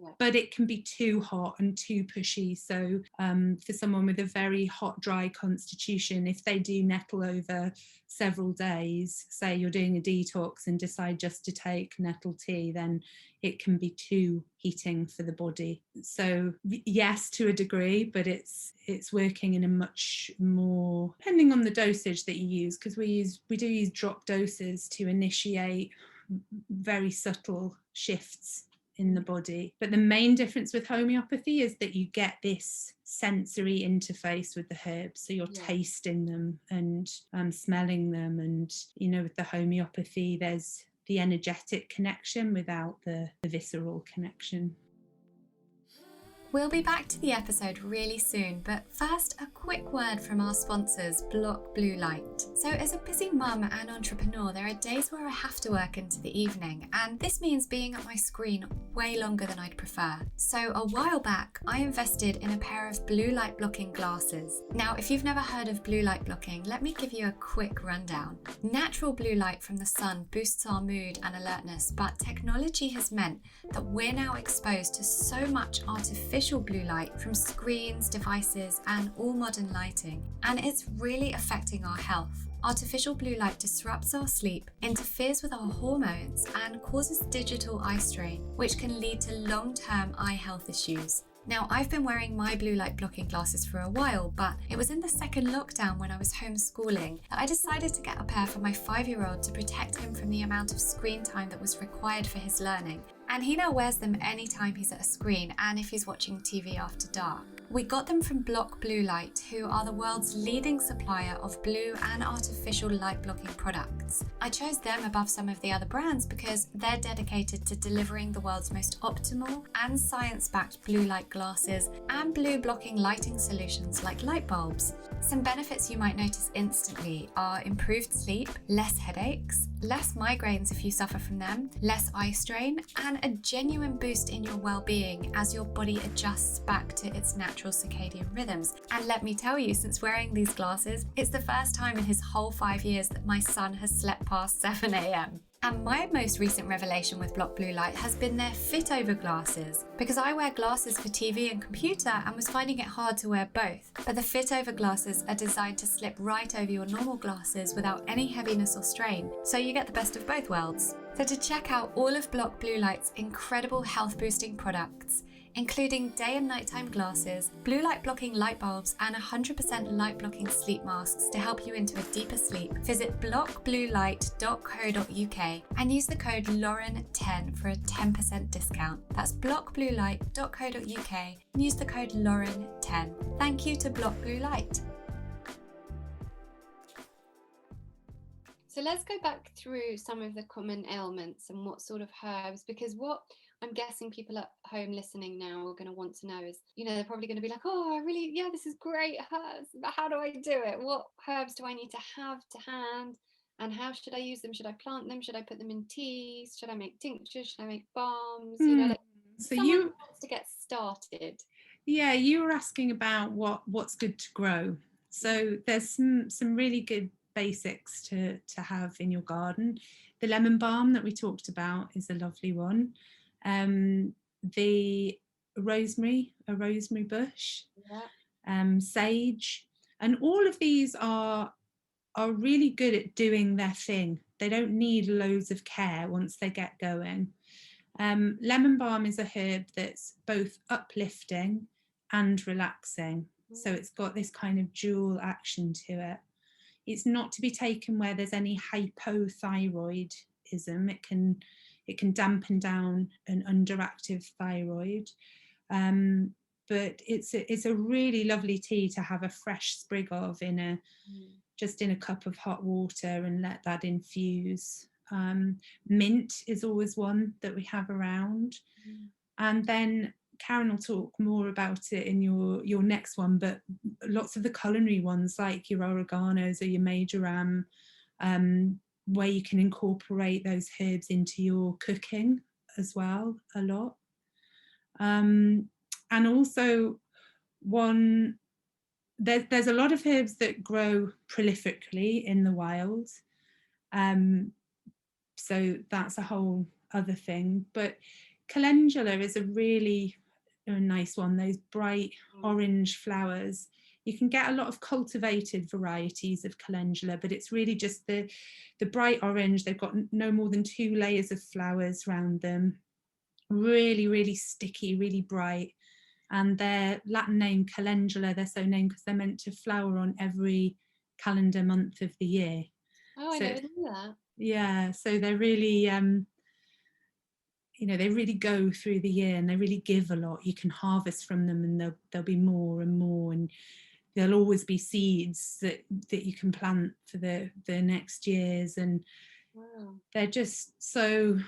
Speaker 5: Yeah. But it can be too hot and too pushy. So for someone with a very hot, dry constitution, if they do nettle over several days, say you're doing a detox and decide just to take nettle tea, then it can be too heating for the body. So yes, to a degree, but it's working in a much more, depending on the dosage that you use, because we do use drop doses to initiate very subtle shifts in the body. But the main difference with homeopathy is that you get this sensory interface with the herbs. So you're tasting them and smelling them. And, with the homeopathy, there's the energetic connection without the visceral connection.
Speaker 1: We'll be back to the episode really soon, but first a quick word from our sponsors, Block Blue Light. So as a busy mum and entrepreneur, there are days where I have to work into the evening, and this means being at my screen way longer than I'd prefer. So a while back, I invested in a pair of blue light blocking glasses. Now, if you've never heard of blue light blocking, let me give you a quick rundown. Natural blue light from the sun boosts our mood and alertness, but technology has meant that we're now exposed to so much artificial blue light from screens, devices, and all modern lighting, and it's really affecting our health. Artificial blue light disrupts our sleep, interferes with our hormones, and causes digital eye strain, which can lead to long-term eye health issues. Now, I've been wearing my blue light blocking glasses for a while, but it was in the second lockdown when I was homeschooling that I decided to get a pair for my 5-year-old to protect him from the amount of screen time that was required for his learning. And he now wears them anytime he's at a screen and if he's watching TV after dark. We got them from Block Blue Light, who are the world's leading supplier of blue and artificial light blocking products. I chose them above some of the other brands because they're dedicated to delivering the world's most optimal and science-backed blue light glasses and blue blocking lighting solutions like light bulbs. Some benefits you might notice instantly are improved sleep, less headaches, less migraines if you suffer from them, less eye strain, and a genuine boost in your well-being as your body adjusts back to its natural circadian rhythms. And let me tell you, since wearing these glasses, it's the first time in his whole 5 years that my son has slept past 7 a.m. And my most recent revelation with Block Blue Light has been their fit over glasses, because I wear glasses for TV and computer and was finding it hard to wear both. But the fit over glasses are designed to slip right over your normal glasses without any heaviness or strain, so you get the best of both worlds. So to check out all of Block Blue Light's incredible health boosting products, including day and nighttime glasses, blue light blocking light bulbs, and 100% light blocking sleep masks to help you into a deeper sleep. Visit blockbluelight.co.uk and use the code Lauren10 for a 10% discount. That's blockbluelight.co.uk and use the code Lauren10. Thank you to Block Blue Light. So let's go back through some of the common ailments and what sort of herbs, because what I'm guessing people at home listening now are going to want to know is, they're probably going to be like, oh, this is great herbs, but how do I do it? What herbs do I need to have to hand? And how should I use them? Should I plant them? Should I put them in teas? Should I make tinctures? Should I make balms?
Speaker 5: So
Speaker 1: someone wants to get started.
Speaker 5: Yeah, you were asking about what's good to grow. So there's some really good basics to have in your garden. The lemon balm that we talked about is a lovely one. The rosemary, a rosemary bush, sage, and all of these are really good at doing their thing. They don't need loads of care once they get going. Lemon balm is a herb that's both uplifting and relaxing. So it's got this kind of dual action to it. It's not to be taken where there's any hypothyroidism. It can dampen down an underactive thyroid. But it's a really lovely tea to have a fresh sprig of just in a cup of hot water and let that infuse. Mint is always one that we have around. And then Karen will talk more about it in your next one, but lots of the culinary ones like your oreganos or your marjoram, where you can incorporate those herbs into your cooking as well a lot. And also there's a lot of herbs that grow prolifically in the wild. So that's a whole other thing. But calendula is a really nice one, those bright orange flowers. You can get a lot of cultivated varieties of calendula, but it's really just the bright orange. They've got no more than 2 layers of flowers around them. Really, really sticky, really bright. And their Latin name, calendula, they're so named because they're meant to flower on every calendar month of the year.
Speaker 1: Oh, I never knew that.
Speaker 5: Yeah, so they're really, they really go through the year and they really give a lot. You can harvest from them and there'll be more and more, and there'll always be seeds that you can plant for the next years. And they're just so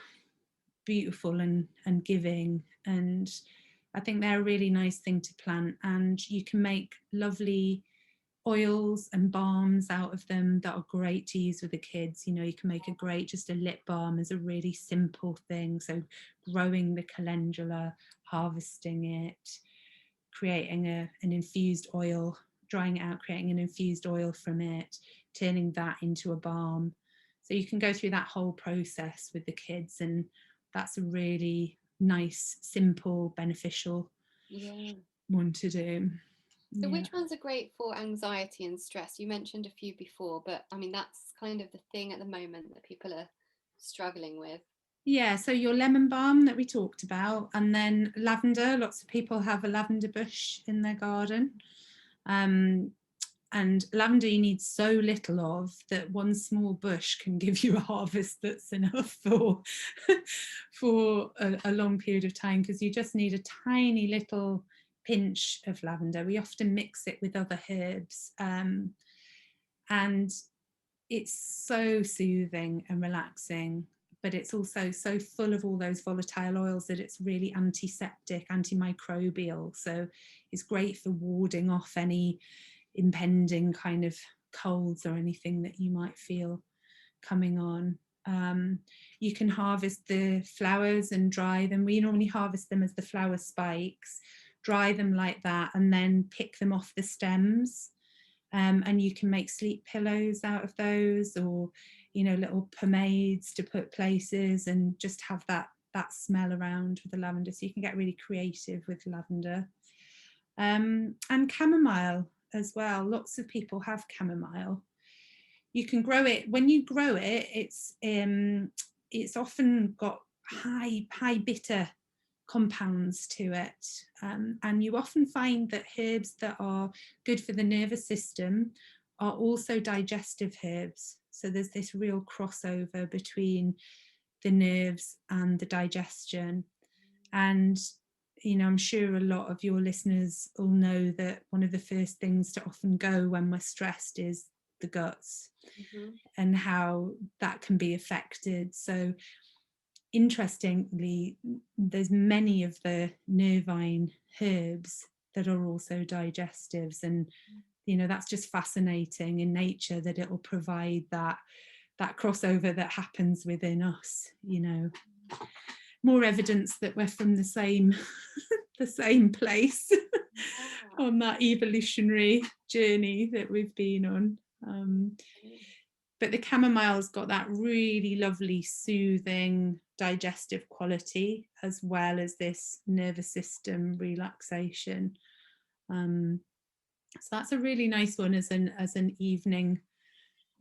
Speaker 5: beautiful and giving, and I think they're a really nice thing to plant. And you can make lovely oils and balms out of them that are great to use with the kids. You can make just a lip balm is a really simple thing. So growing the calendula, harvesting it, creating an infused oil, drying it out, creating an infused oil from it, turning that into a balm. So you can go through that whole process with the kids, and that's a really nice, simple, beneficial one to do.
Speaker 1: So which ones are great for anxiety and stress? You mentioned a few before, but that's kind of the thing at the moment that people are struggling with.
Speaker 5: Yeah, so your lemon balm that we talked about, and then lavender. Lots of people have a lavender bush in their garden. And lavender you need so little of that one small bush can give you a harvest that's enough for a long period of time, because you just need a tiny little pinch of lavender. We often mix it with other herbs, and it's so soothing and relaxing, but it's also so full of all those volatile oils that it's really antiseptic, antimicrobial. So it's great for warding off any impending kind of colds or anything that you might feel coming on. You can harvest the flowers and dry them. We normally harvest them as the flower spikes, dry them like that, and then pick them off the stems. And you can make sleep pillows out of those, or little pomades to put places, and just have that smell around with the lavender. So you can get really creative with lavender. And chamomile as well. Lots of people have chamomile. You can grow it. When you grow it, it's often got high bitter compounds to it. And you often find that herbs that are good for the nervous system are also digestive herbs. So there's this real crossover between the nerves and the digestion. And, you know, I'm sure a lot of your listeners will know that one of the first things to often go when we're stressed is the guts, and how that can be affected. So interestingly, there's many of the nervine herbs that are also digestives, and you know, that's just fascinating in nature, that it will provide that crossover that happens within us. You know, more evidence that we're from the same the same place on that evolutionary journey that we've been on. But the chamomile's got that really lovely soothing digestive quality, as well as this nervous system relaxation. So that's a really nice one as an evening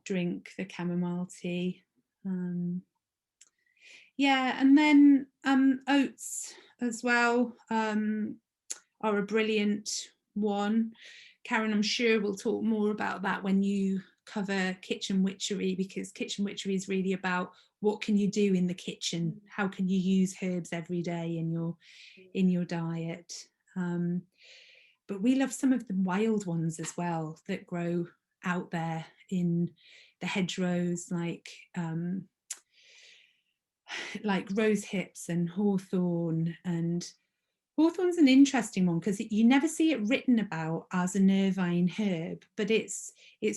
Speaker 5: drink, the chamomile tea. Yeah, and then oats as well are a brilliant one. Karen, I'm sure we'll talk more about that when you cover kitchen witchery, because kitchen witchery is really about what can you do in the kitchen, how can you use herbs every day in your diet. But we love some of the wild ones as well that grow out there in the hedgerows, like rose hips and hawthorn. And hawthorn's an interesting one because you never see it written about as a nervine herb, but it's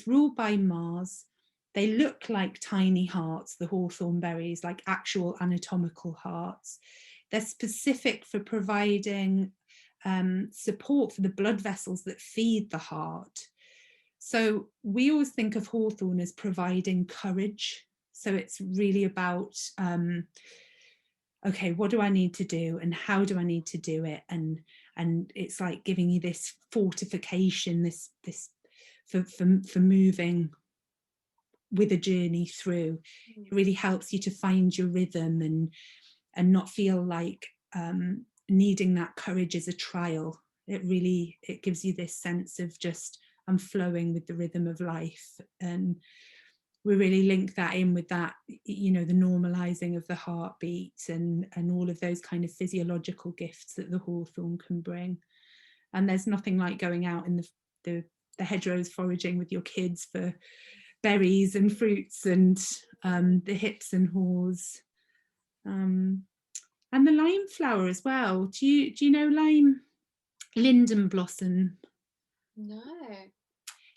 Speaker 5: ruled by Mars. They look like tiny hearts, the hawthorn berries, like actual anatomical hearts. They're specific for providing support for the blood vessels that feed the heart. So we always think of hawthorn as providing courage. So it's really about, okay, what do I need to do and how do I need to do it? And it's like giving you this fortification, this for moving with a journey through. It really helps you to find your rhythm and not feel like needing that courage is a trial. It gives you this sense of just, I'm flowing with the rhythm of life. And we really link that in with that, you know, the normalizing of the heartbeat and all of those kind of physiological gifts that the hawthorn can bring. And there's nothing like going out in the hedgerows foraging with your kids for berries and fruits and the hips and haws. And the lime flower as well. Do you know lime? Linden blossom?
Speaker 1: No.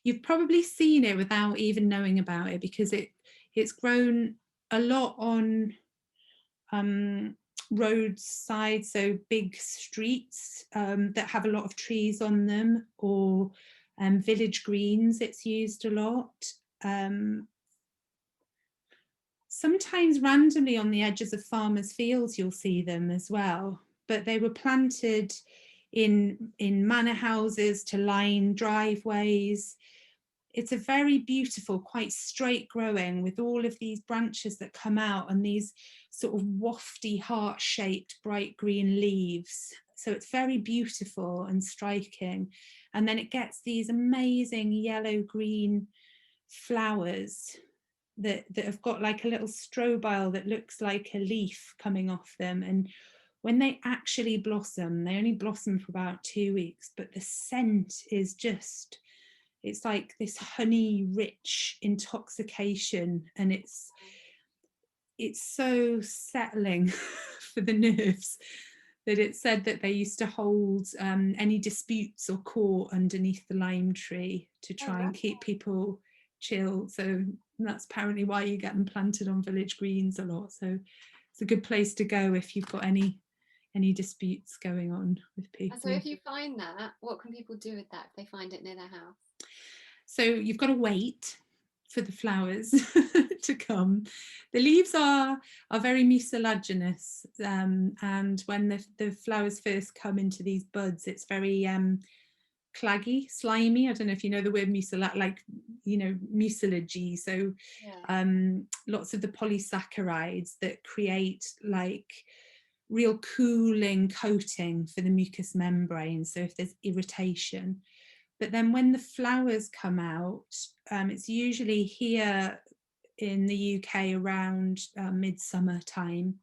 Speaker 5: You've probably seen it without even knowing about it, because it's grown a lot on roadsides, so big streets that have a lot of trees on them, or village greens. It's used a lot. Sometimes randomly on the edges of farmers' fields you'll see them as well, but they were planted in manor houses to line driveways. It's a very beautiful, quite straight growing, with all of these branches that come out and these sort of wafty heart-shaped bright green leaves. So it's very beautiful and striking. And then it gets these amazing yellow-green flowers that have got like a little strobile that looks like a leaf coming off them. And when they actually blossom, they only blossom for about 2 weeks, but the scent is just, it's like this honey rich intoxication, and it's so settling for the nerves that it's said that they used to hold any disputes or court underneath the lime tree to try and keep people chilled. So that's apparently why you get them planted on village greens a lot. So it's a good place to go if you've got any disputes going on with people.
Speaker 1: And so if you find that, what can people do with that if they find it near their house?
Speaker 5: So you've got to wait for the flowers to come. The leaves are very mucilaginous, and when the flowers first come into these buds, it's very claggy, slimy. I don't know if you know the word like, you know, mucilage. So lots of the polysaccharides that create like real cooling coating for the mucous membrane, so if there's irritation. But then when the flowers come out, it's usually here in the UK around midsummer time,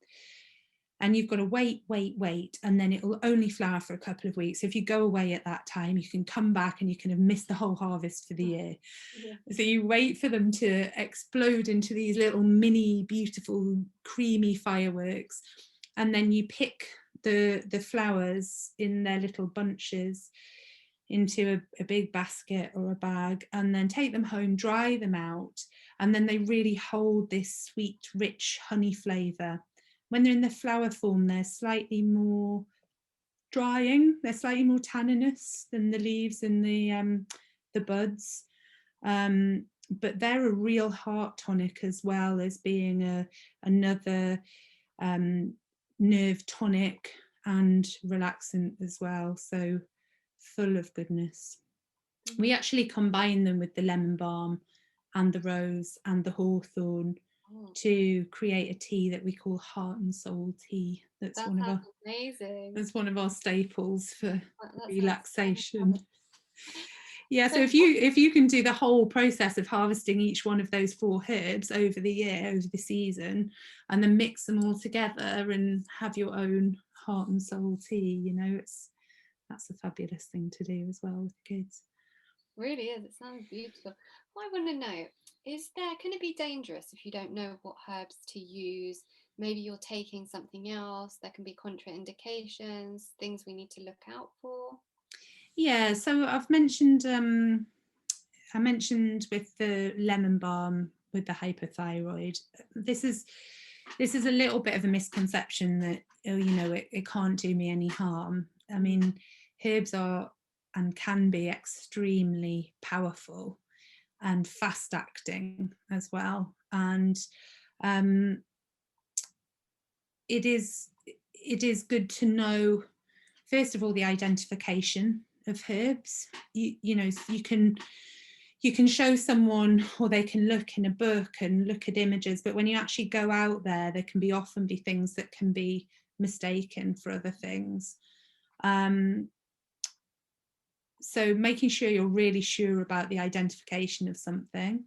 Speaker 5: and you've got to wait, and then it will only flower for a couple of weeks. So if you go away at that time, you can come back and you can have missed the whole harvest for the year. Yeah. So you wait for them to explode into these little mini beautiful creamy fireworks, and then you pick the flowers in their little bunches into a big basket or a bag, and then take them home, dry them out, and then they really hold this sweet, rich honey flavour. When they're in the flower form, they're slightly more drying, they're slightly more tanninous than the leaves and the buds. But they're a real heart tonic, as well as being another nerve tonic and relaxant as well. So full of goodness. We actually combine them with the lemon balm and the rose and the hawthorn to create a tea that we call heart and soul tea. That's
Speaker 1: amazing.
Speaker 5: That's one of our staples for relaxation. Yeah, so if you can do the whole process of harvesting each one of those 4 herbs over the year, over the season, and then mix them all together and have your own heart and soul tea, you know, that's a fabulous thing to do as well with kids.
Speaker 1: Really is. It sounds beautiful. What I want to know is, can it be dangerous if you don't know what herbs to use? Maybe you're taking something else. There can be contraindications, things we need to look out for.
Speaker 5: Yeah, so I've mentioned I mentioned with the lemon balm with the hypothyroid, this is a little bit of a misconception that, oh, you know, it can't do me any harm. I mean, herbs are and can be extremely powerful and fast acting as well, and it is good to know, first of all, the identification of herbs. You know, you can show someone, or they can look in a book and look at images, but when you actually go out there, there can often be things that can be mistaken for other things. So making sure you're really sure about the identification of something.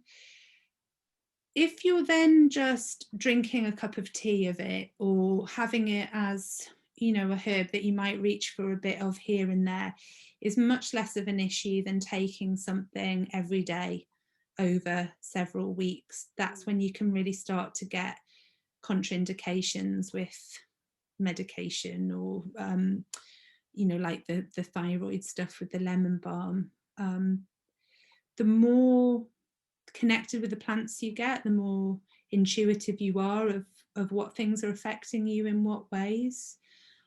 Speaker 5: If you're then just drinking a cup of tea of it, or having it as, you know, a herb that you might reach for a bit of here and there, is much less of an issue than taking something every day over several weeks. That's when you can really start to get contraindications with medication, or you know, like the thyroid stuff with the lemon balm. The more connected with the plants you get, the more intuitive you are of what things are affecting you in what ways.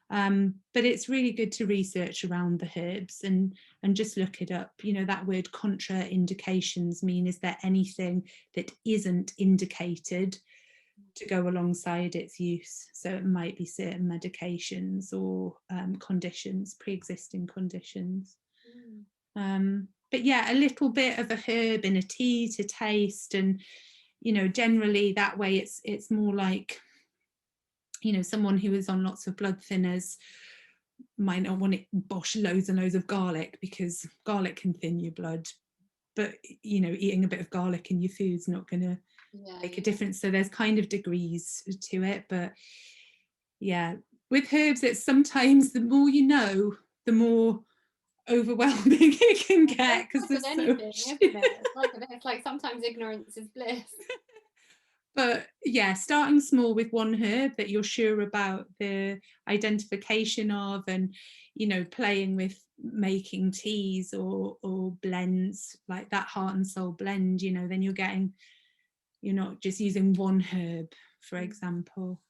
Speaker 5: But it's really good to research around the herbs and just look it up. You know, that word contraindications mean, is there anything that isn't indicated to go alongside its use? So it might be certain medications or conditions, pre-existing conditions. But yeah, a little bit of a herb in a tea to taste, and, you know, generally that way it's more like, you know, someone who is on lots of blood thinners might not want to bosh loads and loads of garlic, because garlic can thin your blood, but, you know, eating a bit of garlic in your food's not going to make a difference. So there's kind of degrees to it. But yeah, with herbs, it's sometimes the more you know, the more overwhelming it can get, because there's so much.
Speaker 1: It's like sometimes ignorance is bliss.
Speaker 5: But yeah, starting small with one herb that you're sure about the identification of, and, you know, playing with making teas or blends, like that heart and soul blend, you know, then you're not just using one herb, for example.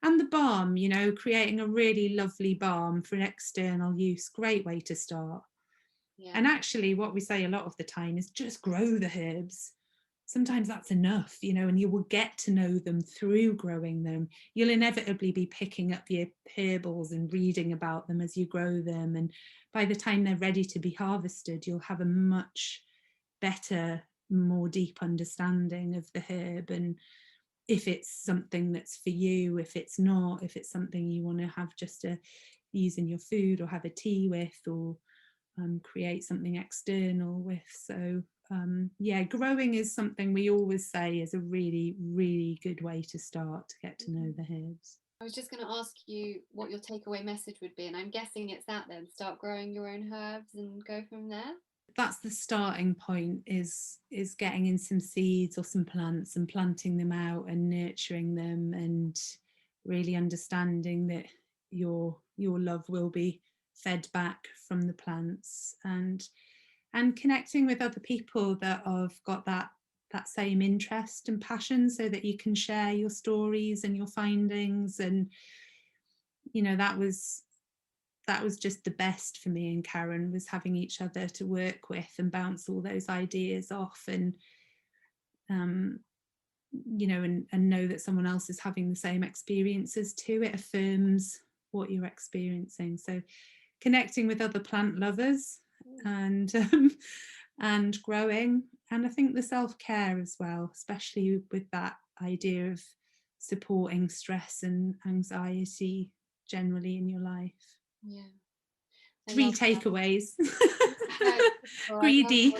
Speaker 5: And the balm, you know, creating a really lovely balm for an external use, great way to start. And actually what we say a lot of the time is just grow the herbs. Sometimes that's enough, you know, and you will get to know them through growing them. You'll inevitably be picking up your herbals and reading about them as you grow them, and by the time they're ready to be harvested, you'll have a much better, more deep understanding of the herb, and if it's something that's for you, if it's not, if it's something you want to have just to use in your food or have a tea with, or create something external with. So yeah, growing is something we always say is a really, really good way to start to get to know the herbs.
Speaker 1: I was just going to ask you what your takeaway message would be, and I'm guessing it's that then, start growing your own herbs and go from there.
Speaker 5: That's the starting point, is getting in some seeds or some plants and planting them out and nurturing them, and really understanding that your love will be fed back from the plants, and connecting with other people that have got that same interest and passion, so that you can share your stories and your findings. And that was just the best for me and Karen, was having each other to work with and bounce all those ideas off, and and know that someone else is having the same experiences too. It affirms what you're experiencing. So connecting with other plant lovers and growing, and I think the self-care as well, especially with that idea of supporting stress and anxiety generally in your life.
Speaker 1: Yeah.
Speaker 5: 3 takeaways. Greedy.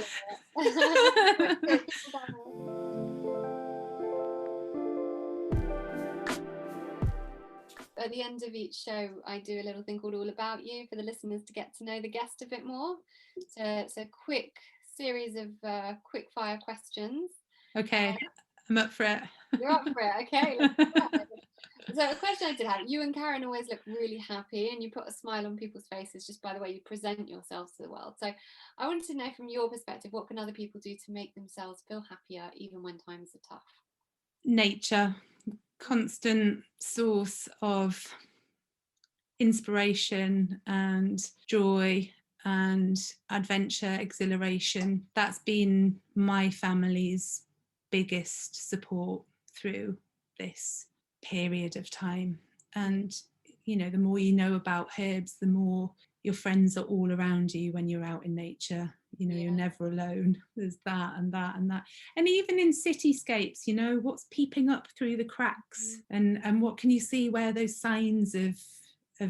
Speaker 1: At the end of each show, I do a little thing called All About You for the listeners to get to know the guest a bit more. So it's a quick series of quick fire questions.
Speaker 5: Okay, I'm up for it.
Speaker 1: You're up for it, okay. Let's go. So a question I did have, you and Karen always look really happy, and you put a smile on people's faces just by the way you present yourselves to the world. So I wanted to know, from your perspective, what can other people do to make themselves feel happier even when times are tough?
Speaker 5: Nature, constant source of inspiration and joy and adventure, exhilaration. That's been my family's biggest support through this period of time. And the more you know about herbs, the more your friends are all around you when you're out in nature. You're never alone. There's that and that and that. And even in cityscapes, what's peeping up through the cracks, and what can you see where those signs of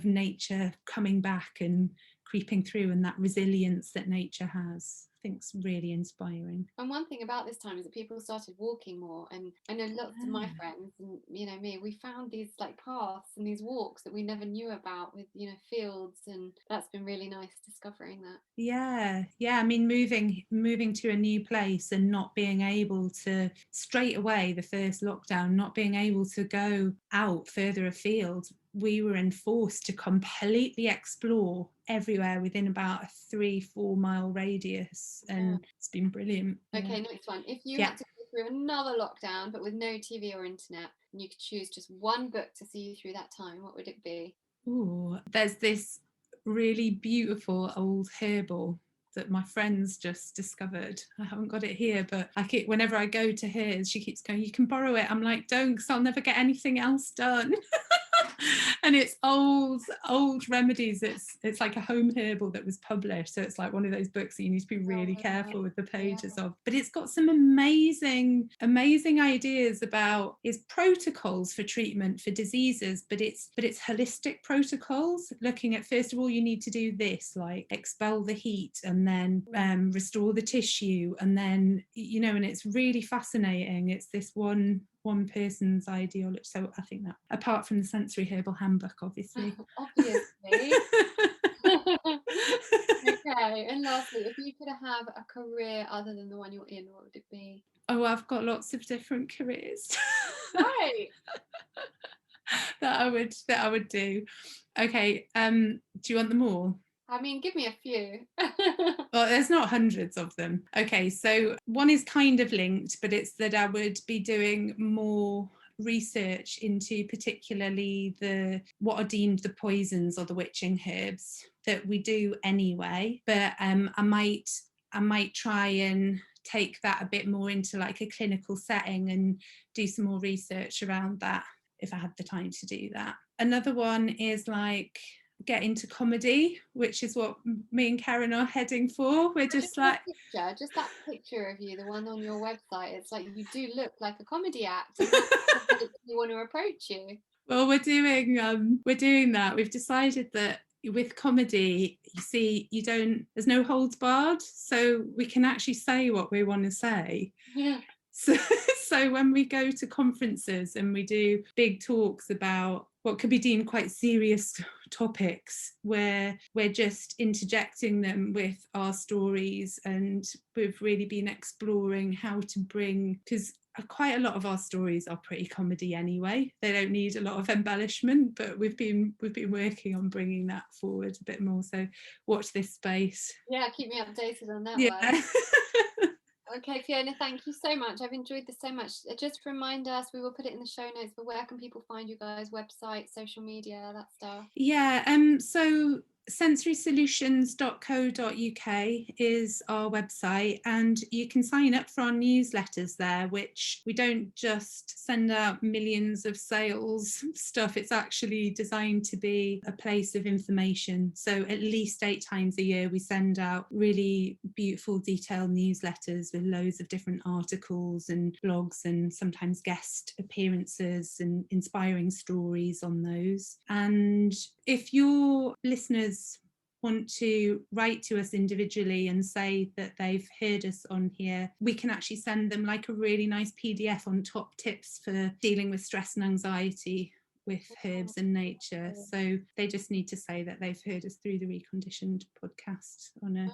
Speaker 5: nature coming back and creeping through, and that resilience that nature has, I think is really inspiring.
Speaker 1: And one thing about this time is that people started walking more, and I know lots of my friends and me, we found these like paths and these walks that we never knew about, with fields, and that's been really nice discovering that.
Speaker 5: Yeah, I mean, moving to a new place and not being able to, straight away, the first lockdown, not being able to go out further afield, we were enforced to completely explore everywhere within about a 3-4 mile radius, and it's been brilliant.
Speaker 1: Okay, next one. If you had to go through another lockdown but with no TV or internet, and you could choose just one book to see you through that time, what would it be?
Speaker 5: Ooh, there's this really beautiful old herbal that my friend's just discovered. I haven't got it here, but whenever I go to hers, she keeps going, you can borrow it. I'm like, don't, because I'll never get anything else done. And it's old remedies. It's like a home herbal that was published, so it's like one of those books that you need to be really careful with the pages of, but it's got some amazing ideas about protocols for treatment for diseases, but it's holistic protocols, looking at, first of all, you need to do this, like expel the heat, and then restore the tissue, and then and it's really fascinating. It's this one person's ideology. So I think that, apart from the Sensory Herbal Handbook, obviously.
Speaker 1: Okay, and lastly, if you could have a career other than the one you're in, what would it be?
Speaker 5: Oh, I've got lots of different careers.
Speaker 1: Right.
Speaker 5: that I would do. Okay, do you want them all?
Speaker 1: I mean, give me a few.
Speaker 5: Well, there's not hundreds of them. Okay, so one is kind of linked, but it's that I would be doing more research into particularly what are deemed the poisons or the witching herbs that we do anyway. But I might try and take that a bit more into like a clinical setting and do some more research around that if I had the time to do that. Another one is like get into comedy, which is what me and Karen are heading for. We're just like
Speaker 1: just that picture of you, the one on your website. It's like you do look like a comedy act. And that's how you want to approach you.
Speaker 5: Well, we're doing that. We've decided that with comedy, you see, there's no holds barred, so we can actually say what we want to say.
Speaker 1: Yeah.
Speaker 5: So when we go to conferences and we do big talks about what could be deemed quite serious topics, where we're just interjecting them with our stories, and we've really been exploring how to bring, because quite a lot of our stories are pretty comedy anyway. They don't need a lot of embellishment, but we've been working on bringing that forward a bit more. So watch this space.
Speaker 1: Yeah, keep me updated on that
Speaker 5: Yeah.
Speaker 1: one. Okay, Fiona, thank you so much. I've enjoyed this so much. Just remind us, we will put it in the show notes, but where can people find you guys? Website, social media, that stuff?
Speaker 5: Yeah, so sensorysolutions.co.uk is our website, and you can sign up for our newsletters there, which we don't just send out millions of sales stuff. It's actually designed to be a place of information. So at least 8 times a year we send out really beautiful detailed newsletters with loads of different articles and blogs, and sometimes guest appearances and inspiring stories on those. And if your listeners want to write to us individually and say that they've heard us on here, we can actually send them like a really nice PDF on top tips for dealing with stress and anxiety with herbs and nature. So they just need to say that they've heard us through the Reconditioned podcast on an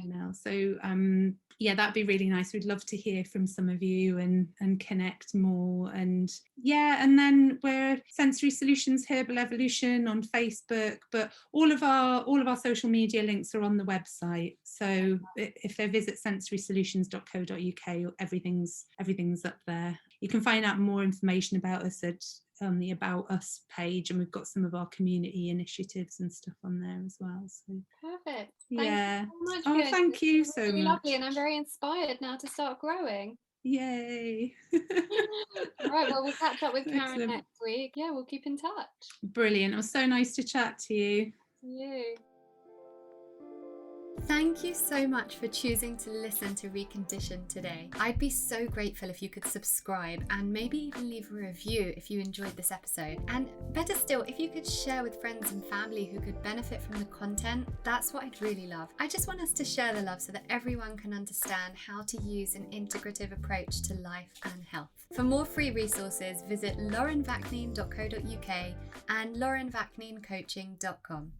Speaker 5: email. So yeah, that'd be really nice. We'd love to hear from some of you and connect more. And yeah, and then we're Sensory Solutions Herbal Evolution on Facebook, but all of our social media links are on the website. So if they visit sensorysolutions.co.uk, everything's up there. You can find out more information about us at the About Us page, and we've got some of our community initiatives and stuff on there as well. So
Speaker 1: perfect.
Speaker 5: Yeah.
Speaker 1: Thank you so much,
Speaker 5: Oh,
Speaker 1: Fiona.
Speaker 5: thank you so
Speaker 1: really
Speaker 5: much.
Speaker 1: Lovely, and I'm very inspired now to start growing.
Speaker 5: Yay.
Speaker 1: All right, well, we'll catch up with Karen
Speaker 5: Excellent.
Speaker 1: next week. Yeah, we'll keep in touch.
Speaker 5: Brilliant. It was so nice to chat to you.
Speaker 1: You. Thank you so much for choosing to listen to Reconditioned today. I'd be so grateful if you could subscribe and maybe even leave a review if you enjoyed this episode. And better still, if you could share with friends and family who could benefit from the content, that's what I'd really love. I just want us to share the love so that everyone can understand how to use an integrative approach to life and health. For more free resources, visit laurenvaknine.co.uk and laurenvakninecoaching.com.